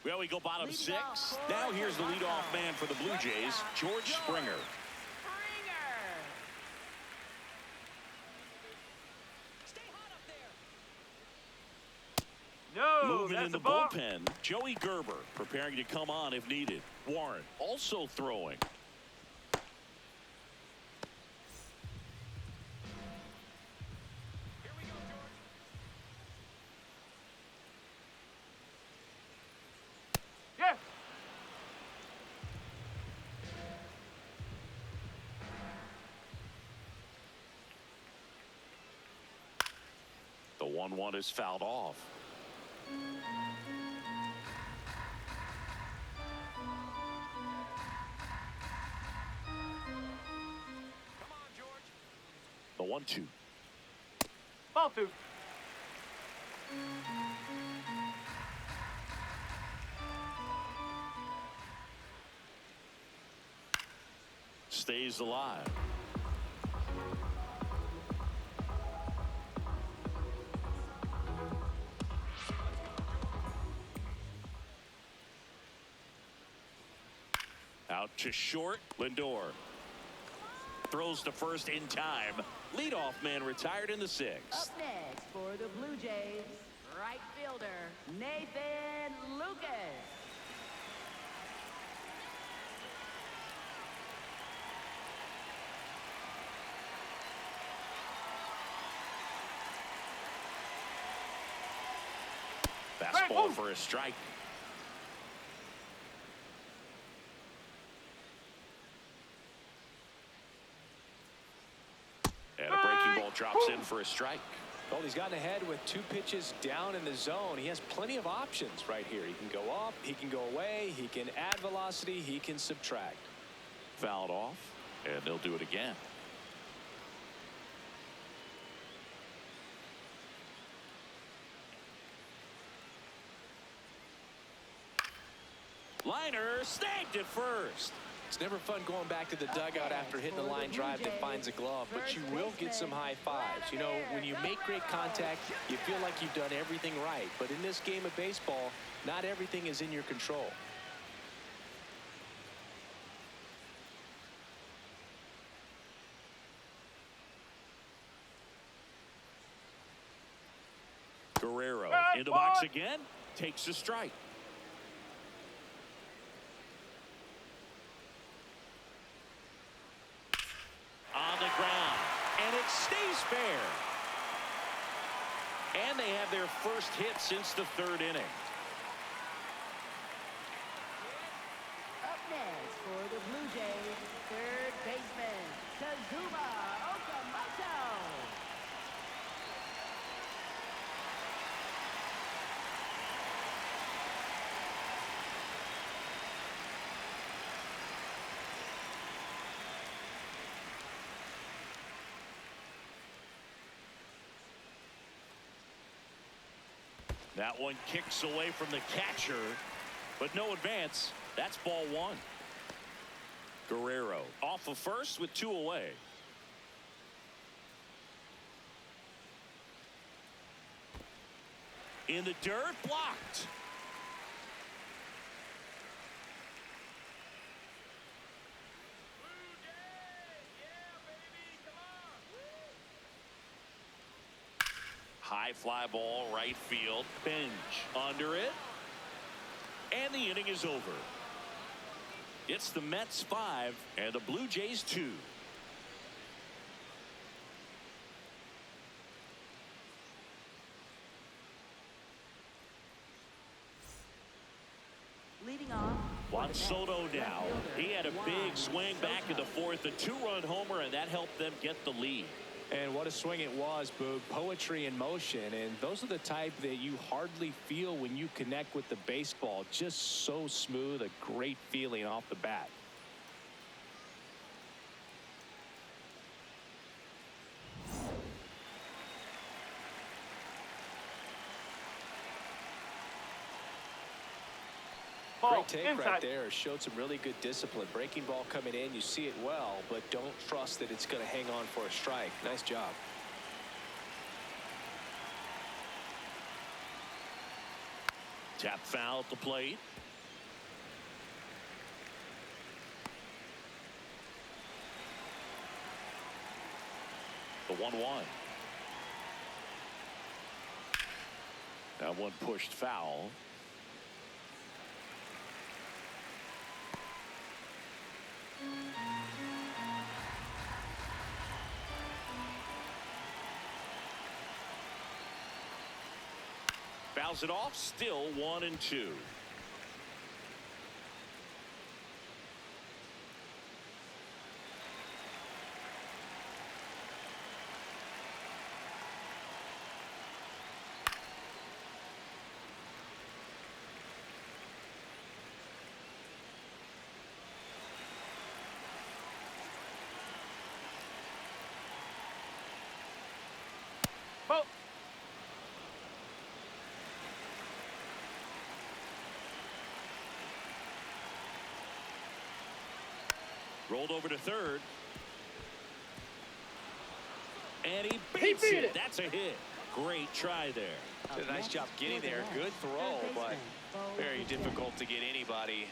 A: Well, we go bottom 6. Now here's the leadoff man for the Blue Jays, George Springer.
C: No,
A: moving
C: that's
A: in the
C: a ball.
A: bullpen, Joey Gerber preparing to come on if needed. Warren also throwing.
C: Here we go, George. Yes.
A: The 1-1 is fouled off.
C: Come on, George.
A: The 1-2.
C: Ball 2.
A: Stays alive. Out to short. Lindor throws to first in time. Leadoff man retired in the 6th.
D: Up next for the Blue Jays, right fielder Nathan Lucas.
A: Fastball for a strike. And a breaking ball drops in for a strike.
B: Well, he's gotten ahead with 2 pitches down in the zone. He has plenty of options right here. He can go up, he can go away, he can add velocity, he can subtract.
A: Fouled off, and they'll do it again. Liner snagged at first.
B: It's never fun going back to the dugout after hitting a line drive that finds a glove, but you will get some high fives. You know, when you make great contact, you feel like you've done everything right. But in this game of baseball, not everything is in your control.
A: Guerrero in the box again, takes a strike. On the ground, and it stays fair. And they have their first hit since the 3rd inning.
D: Up next for the Blue Jays, third baseman Kazuma Okamoto.
A: That one kicks away from the catcher, but no advance. That's ball 1. Guerrero off of first with 2 away. In the dirt, blocked. High fly ball, right field. Bench under it. And the inning is over. It's the Mets 5 and the Blue Jays 2.
D: Leading off.
A: Juan Soto now. He had a big swing back in the 4th, a 2-run homer, and that helped them get the lead.
B: And what a swing it was, Boog. Poetry in motion. And those are the type that you hardly feel when you connect with the baseball. Just so smooth, a great feeling off the bat.
C: Ball,
B: Great take
C: inside.
B: right there. Showed some really good discipline. Breaking ball coming in, you see it well, but don't trust that it's going to hang on for a strike. Nice job.
A: Tap foul at the plate. The 1-1. That one pushed foul. Fouls it off, still 1-2.
C: Ball.
A: Rolled over to third. And he
C: He
A: beats
C: beat
A: it.
C: it.
A: That's a hit. Great try there.
B: Did a nice job getting there. Good throw, but very difficult to get anybody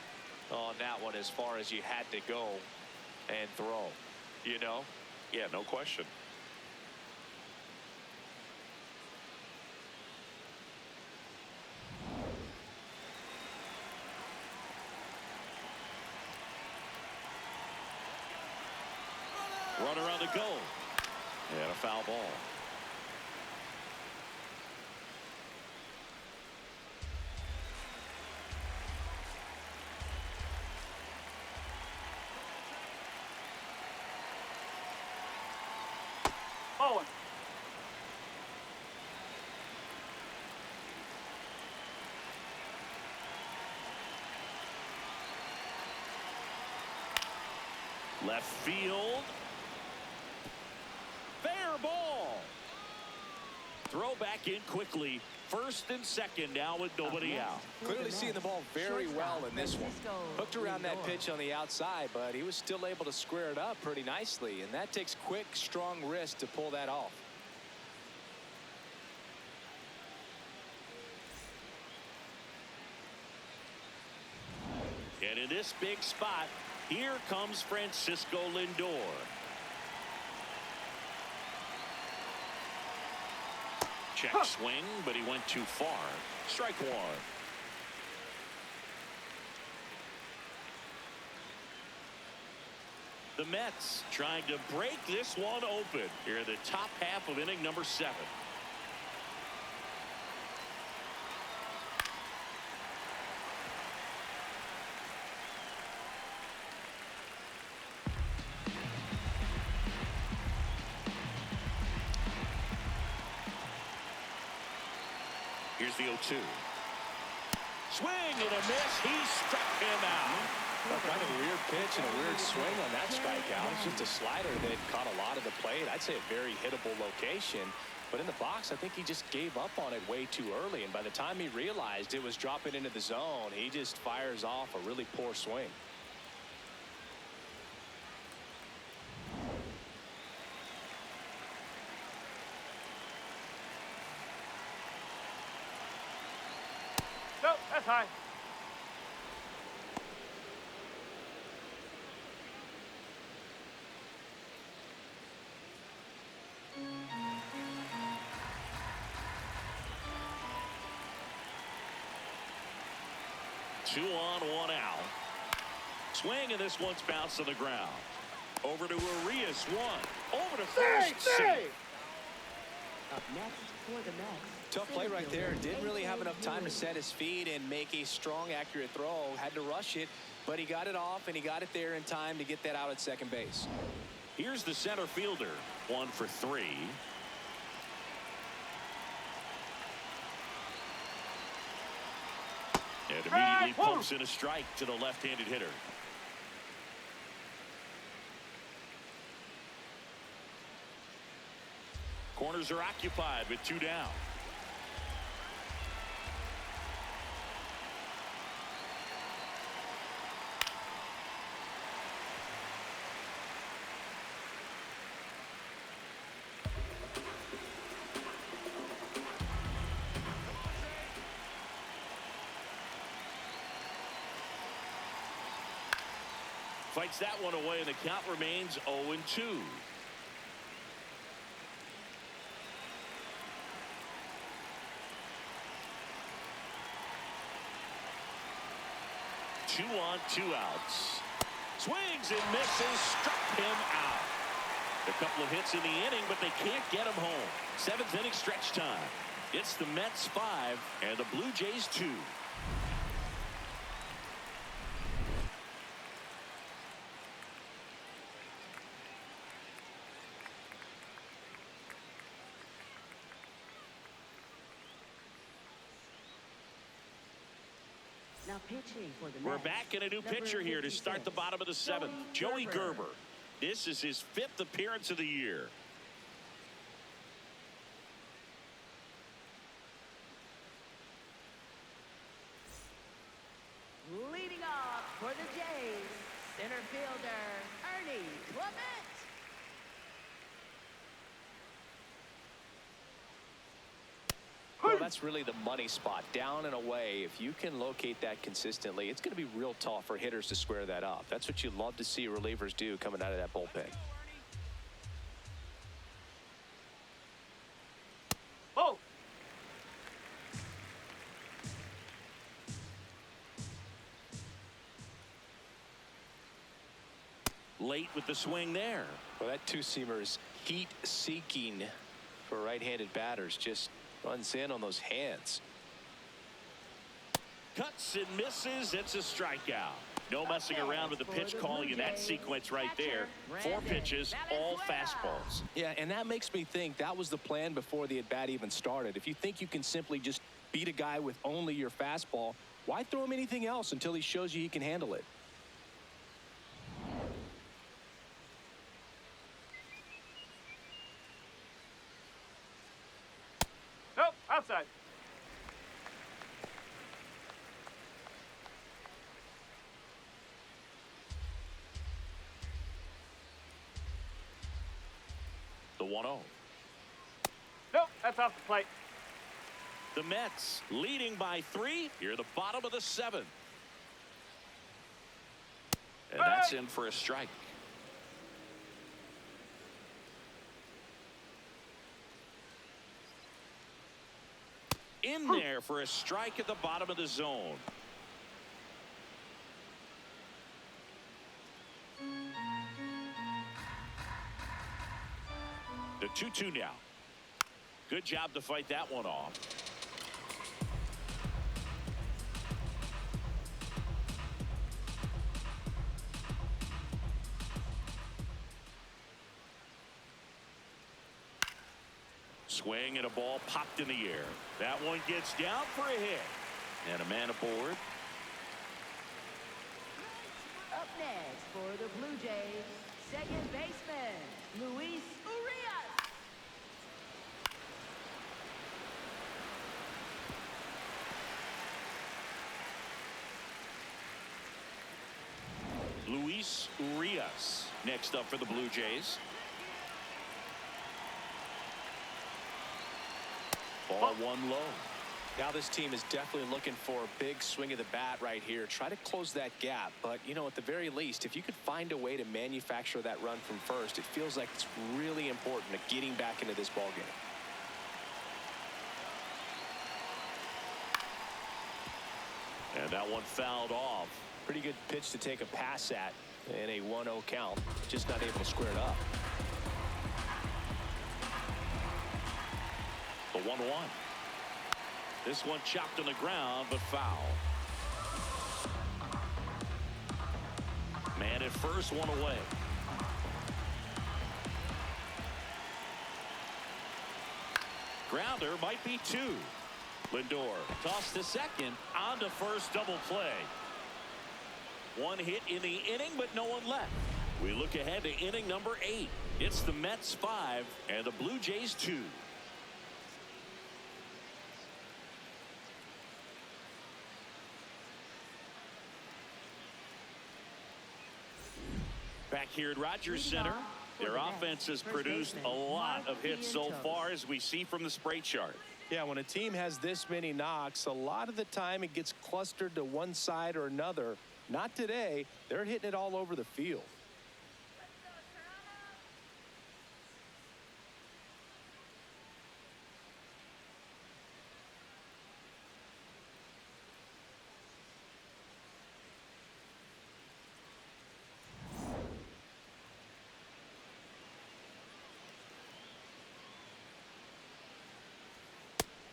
B: on that one as far as you had to go and throw. You know?
A: Yeah, no question. Runner on the go. And a foul ball.
C: Ball one.
A: Left field. Fair ball. Throw back in quickly. First and second now with nobody out.
B: Clearly seeing the ball very well in this one. Hooked around that pitch on the outside, but he was still able to square it up pretty nicely. And that takes quick, strong wrist to pull that off.
A: And in this big spot, here comes Francisco Lindor. Check swing, but he went too far. Strike one. The Mets trying to break this one open here in the top half of inning number 7. Here's the 0-2. Swing and a miss. He struck him out.
B: Kind of a weird pitch and a weird swing on that strikeout. It's just a slider that caught a lot of the plate. I'd say a very hittable location. But in the box, I think he just gave up on it way too early. And by the time he realized it was dropping into the zone, he just fires off a really poor swing.
C: Nope, that's high.
A: Two on, one out. Swing, and this one's bounced to the ground. Over to Urias, one. Over to first. Safe.
D: Up next for the Mets.
B: Tough play right there. Didn't really have enough time to set his feet and make a strong, accurate throw. Had to rush it, but he got it off, and he got it there in time to get that out at second base.
A: Here's the center fielder. 1 for 3. And immediately pumps in a strike to the left-handed hitter. Corners are occupied with 2 down. Fights that one away, and the count remains 0-2. Two on, 2 outs. Swings and misses, struck him out. A couple of hits in the inning, but they can't get him home. 7th inning stretch time. It's the Mets 5 and the Blue Jays 2.
D: Now pitching for the
A: We're
D: Mets,
A: back in a new pitcher here to start the bottom of the 7th. Joey Gerber. This is his 5th appearance of the year.
D: Leading off for the Jays, center fielder Ernie Clement.
B: Well, that's really the money spot, down and away. If you can locate that consistently, it's going to be real tough for hitters to square that up. That's what you love to see relievers do coming out of that bullpen.
C: Oh.
A: Late with the swing there.
B: Well, that two-seamer is heat-seeking for right-handed batters. Just runs in on those hands.
A: Cuts and misses. It's a strikeout. No messing around with the pitch calling in that sequence right there. 4 pitches, all fastballs.
B: Yeah, and that makes me think that was the plan before the at-bat even started. If you think you can simply just beat a guy with only your fastball, why throw him anything else until he shows you he can handle it?
C: Nope, outside.
A: The 1-0.
C: Nope, that's off the plate.
A: The Mets leading by 3 here at the bottom of the 7th. And that's in for a strike. In there for a strike at the bottom of the zone. The 2-2 now. Good job to fight that one off. Swing and a ball popped in the air. That one gets down for a hit. And a man aboard.
D: Up next for the Blue Jays, second baseman Luis Urias.
A: Luis Urias next up for the Blue Jays. Ball 1 low.
B: Now this team is definitely looking for a big swing of the bat right here. Try to close that gap. But, you know, at the very least, if you could find a way to manufacture that run from first, it feels like it's really important to getting back into this ball game.
A: And that one fouled off.
B: Pretty good pitch to take a pass at in a 1-0 count. Just not able to square it up.
A: The 1-1. This one chopped on the ground, but foul. Man at first, one away. Grounder might be 2. Lindor tossed to second. On to first, double play. 1 hit in the inning, but no one left. We look ahead to inning number 8. It's the Mets 5 and the Blue Jays 2. Back here at Rogers Center, their offense has produced a lot of hits so far, as we see from the spray chart.
B: Yeah, when a team has this many knocks, a lot of the time it gets clustered to one side or another. Not today. They're hitting it all over the field.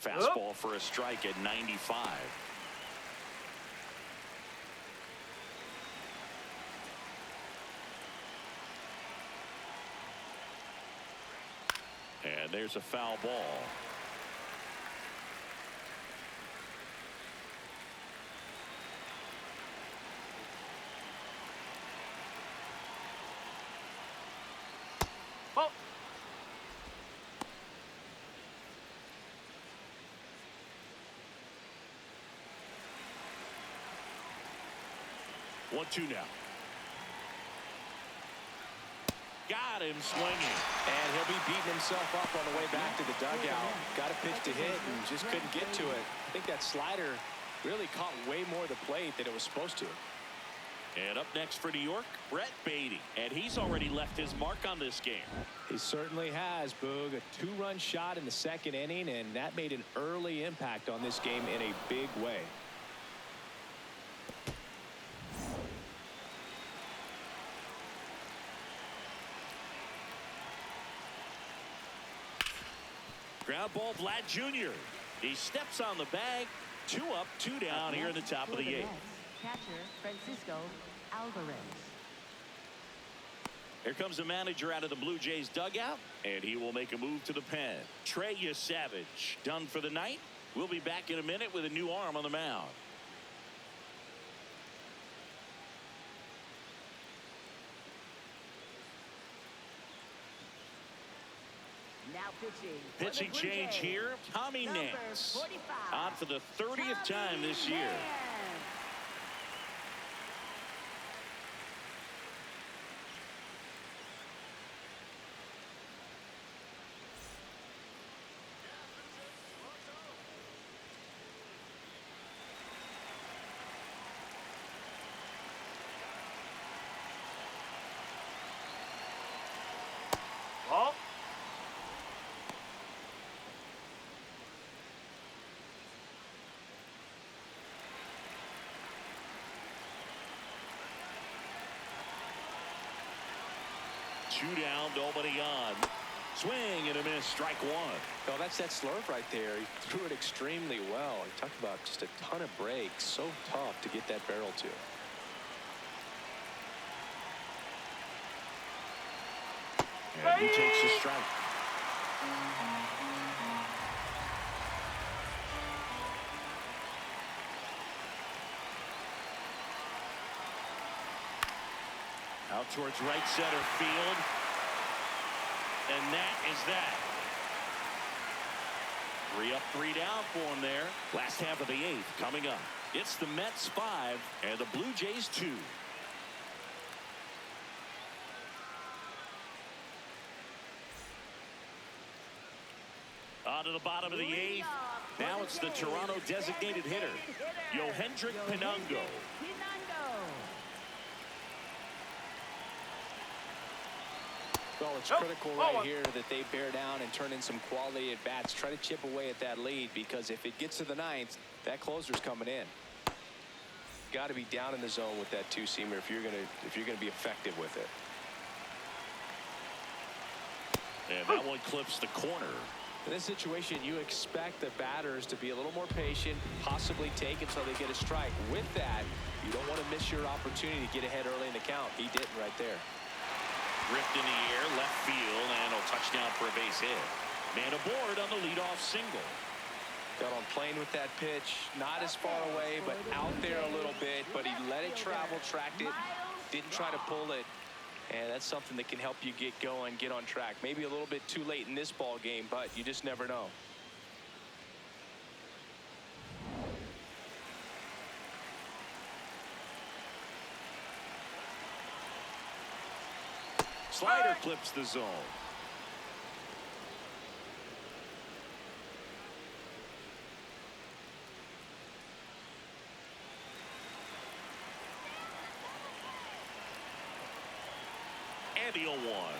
A: Fastball for a strike at 95. And there's a foul ball.
C: Ball.
A: 1-2 now. Got him swinging.
B: And he'll be beating himself up on the way back to the dugout. Got a pitch to hit and just couldn't get to it. I think that slider really caught way more of the plate than it was supposed to.
A: And up next for New York, Brett Beatty. And he's already left his mark on this game.
B: He certainly has, Boog. A 2-run shot in the second inning, and that made an early impact on this game in a big way.
A: Ground ball, Vlad Jr. He steps on the bag. 2 up, 2 down here in the top of the 8th.
D: Catcher Francisco Alvarez.
A: Here comes the manager out of the Blue Jays dugout, and he will make a move to the pen. Trey Savage done for the night. We'll be back in a minute with a new arm on the mound.
D: Now
A: Pitching change here. Tommy Nance on for the 30th time this year.
C: Ball.
A: Two down, nobody on. Swing and a miss, strike 1.
B: Oh, that's that slurve right there. He threw it extremely well. He talked about just a ton of breaks. So tough to get that barrel to.
A: And he takes a strike. Out towards right center field. And that is that. 3 up, 3 down for him there. Last half of the 8th coming up. It's the Mets 5 and the Blue Jays 2. On to the bottom of the 8th. Now it's the Toronto designated hitter, Yohendrick Pinungo.
B: Well, it's critical right here that they bear down and turn in some quality at bats. Try to chip away at that lead, because if it gets to the 9th, that closer's coming in. Got to be down in the zone with that 2-seamer if you're gonna be effective with it.
A: And that one clips the corner.
B: In this situation, you expect the batters to be a little more patient, possibly take until they get a strike. With that, you don't want to miss your opportunity to get ahead early in the count. He didn't right there.
A: Ripped in the air, left field, and a touchdown for a base hit. Man aboard on the leadoff single.
B: Got on playing with that pitch, not as far away, but out there a little bit, but he let it travel, tracked it, didn't try to pull it, and that's something that can help you get going, get on track. Maybe a little bit too late in this ball game, but you just never know.
A: Slider clips the zone. And he'll one.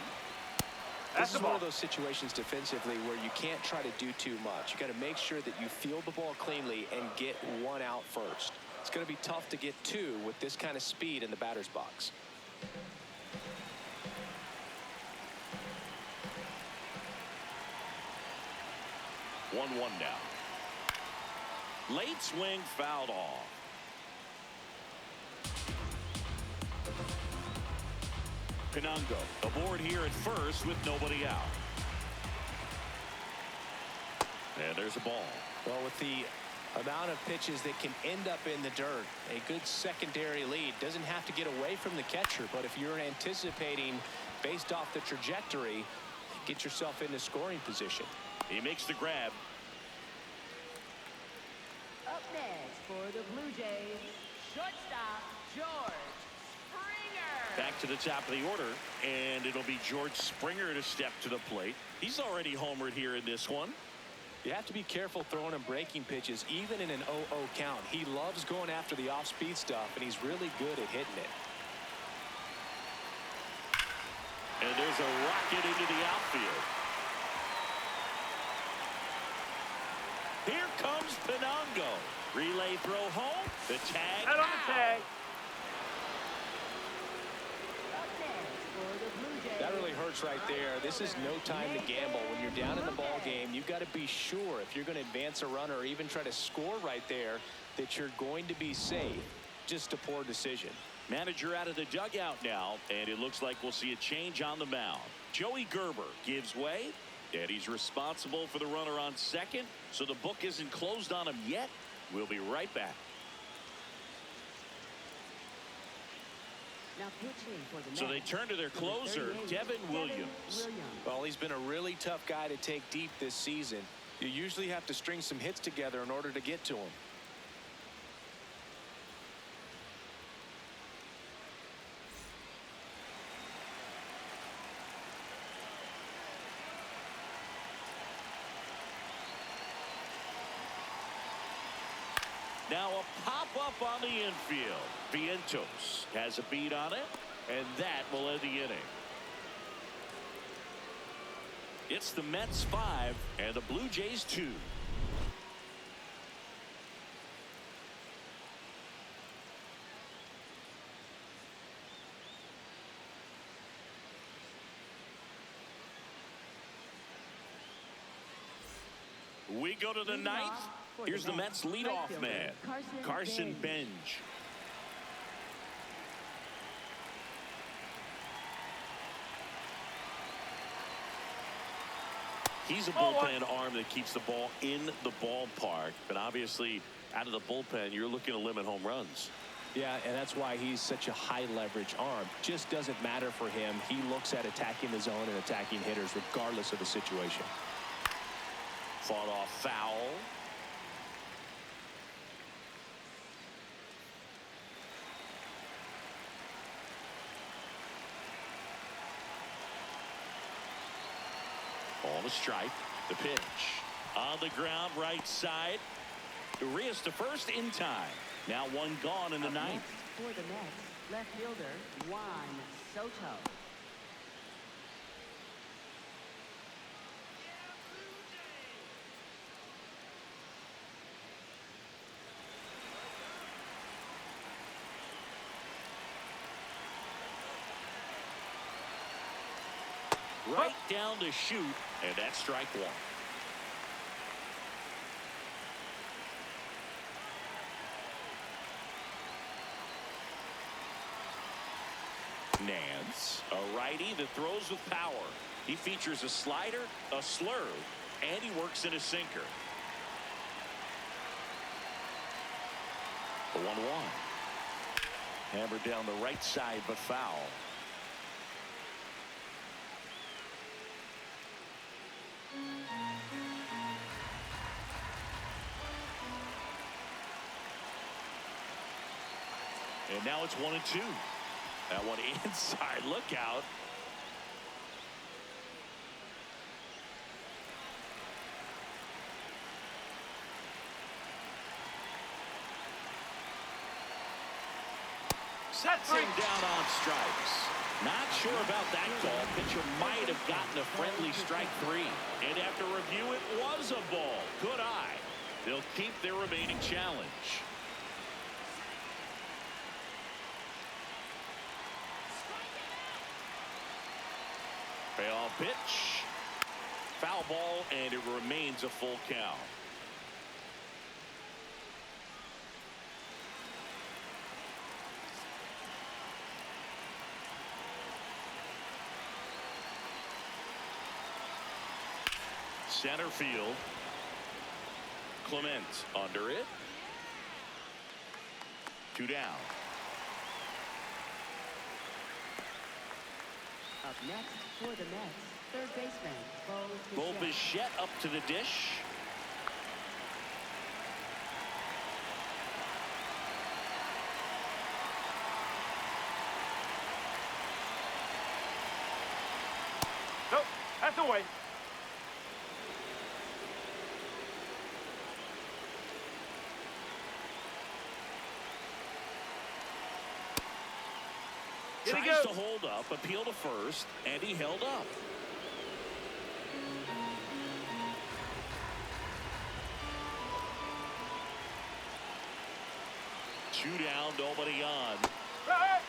B: This is one of those situations defensively where you can't try to do too much. You got to make sure that you field the ball cleanly and get one out first. It's going to be tough to get two with this kind of speed in the batter's box.
A: 1-1 now. Late swing fouled off. Pinungo aboard here at first with nobody out. And there's a ball.
B: Well, with the amount of pitches that can end up in the dirt, a good secondary lead doesn't have to get away from the catcher, but if you're anticipating based off the trajectory, get yourself into scoring position.
A: He makes the grab.
D: Up next for the Blue Jays, shortstop George Springer.
A: Back to the top of the order, and it'll be George Springer to step to the plate. He's already homered here in this one.
B: You have to be careful throwing him breaking pitches, even in an 0-0 count. He loves going after the off-speed stuff, and he's really good at hitting it.
A: And there's a rocket into the outfield. Here comes Pinungo. Relay throw home. The tag.
C: Out on the tag.
D: Up next for the Blue Jays.
B: That really hurts right there. This is no time to gamble. When you're down in the ball game, you've got to be sure if you're going to advance a runner or even try to score right there that you're going to be safe. Just a poor decision.
A: Manager out of the dugout now, and it looks like we'll see a change on the mound. Joey Gerber gives way, and he's responsible for the runner on second, so the book isn't closed on him yet. We'll be right back.
D: Now pitching for the
A: So they
D: Mets,
A: turn to their closer, Devin Williams.
B: Well, he's been a really tough guy to take deep this season. You usually have to string some hits together in order to get to him.
A: Now a pop-up on the infield. Vientos has a beat on it, and that will end the inning. It's the Mets 5 and the Blue Jays 2. We go to the ninth. Here's the Mets leadoff man, Carson Benj. He's a bullpen arm that keeps the ball in the ballpark, but obviously out of the bullpen, you're looking to limit home runs.
B: Yeah, and that's why he's such a high leverage arm. Just doesn't matter for him. He looks at attacking the zone and attacking hitters regardless of the situation.
A: Fought off foul. On the strike, the pitch on the ground, right side. Urias to first in time. Now one gone in the ninth.
D: For the Mets, left fielder Juan Soto.
A: Right down to shoot, and that's strike one. Nance, a righty that throws with power. He features a slider, a slurve, and he works in a sinker. The 1-1. Hammered down the right side, but foul. And now it's 1-2. That one inside. Look out. Sets him down on strikes. Not sure about that call. Pitcher might have gotten a friendly strike 3. And after review, it was a ball. Good eye. They'll keep their remaining challenge. Payoff pitch. Foul ball, and it remains a full count. Center field. Clement under it. 2 down.
D: Up next for the Mets, third baseman,
A: Bo Bichette up to the dish.
C: Nope, that's away.
A: Tries to hold up, appeal to first, and he held up. Two down, nobody on.
C: Right.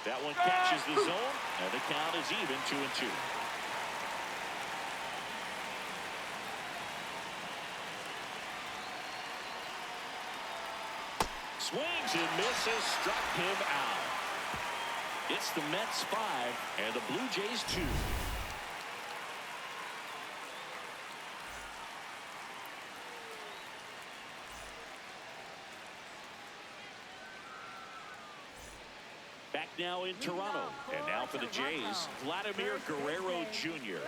A: That one catches the zone, and the count is even 2-2. Swings and misses, struck him out. It's the Mets 5 and the Blue Jays 2. Back now in Toronto, and now for the Jays, Vladimir Guerrero Jr.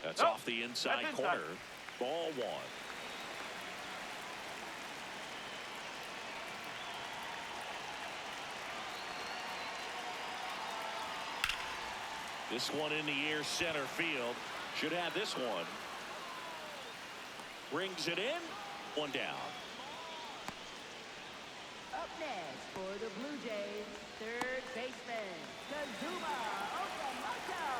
A: That's off the inside corner. Ball 1. This one in the air, center field. Should have this one. Brings it in. 1 down.
D: Up next for the Blue Jays, third baseman, Kazuma Okamoto.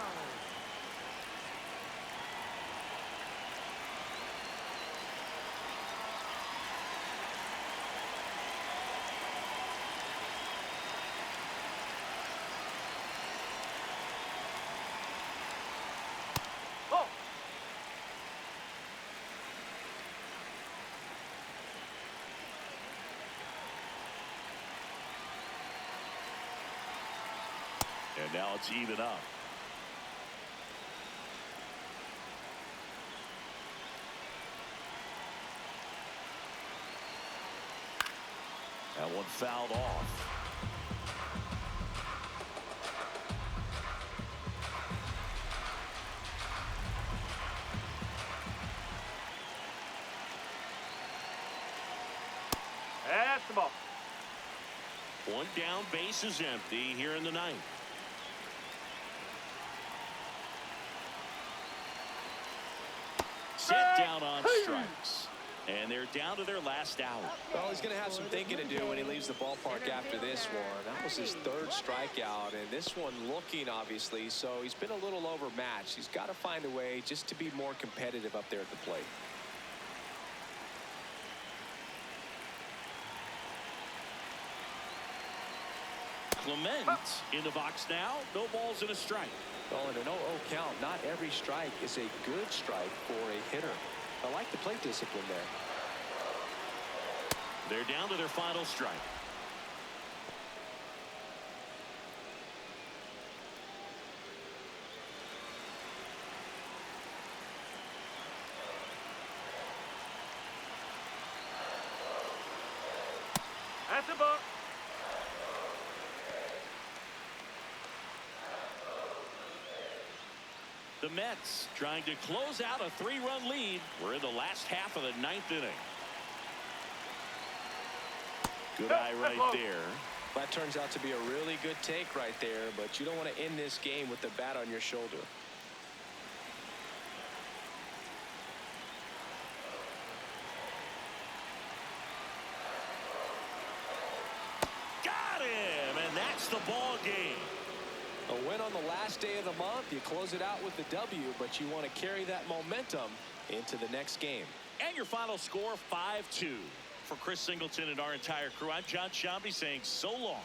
A: And now it's even up. That one fouled off.
C: That's the ball.
A: 1 down, base is empty here in the 9th. Set down on strikes. And they're down to their last out.
B: Well, he's going to have some thinking to do when he leaves the ballpark after this one. That was his third strikeout, and this one looking, obviously, so he's been a little overmatched. He's got to find a way just to be more competitive up there at the plate.
A: Clement in the box now. No balls and a strike.
B: Well, in an 0-0 count, not every strike is a good strike for a hitter. I like the plate discipline there.
A: They're down to their final strike.
C: That's a ball.
A: The Mets trying to close out a 3-run lead. We're in the last half of the 9th inning. Good eye right there.
B: That turns out to be a really good take right there, but you don't want to end this game with the bat on your shoulder.
A: Got him, and that's the ball game.
B: A win on the last day of the month. You close it out with the W, but you want to carry that momentum into the next game.
A: And your final score, 5-2. For Chris Singleton and our entire crew, I'm John Shambi saying so long.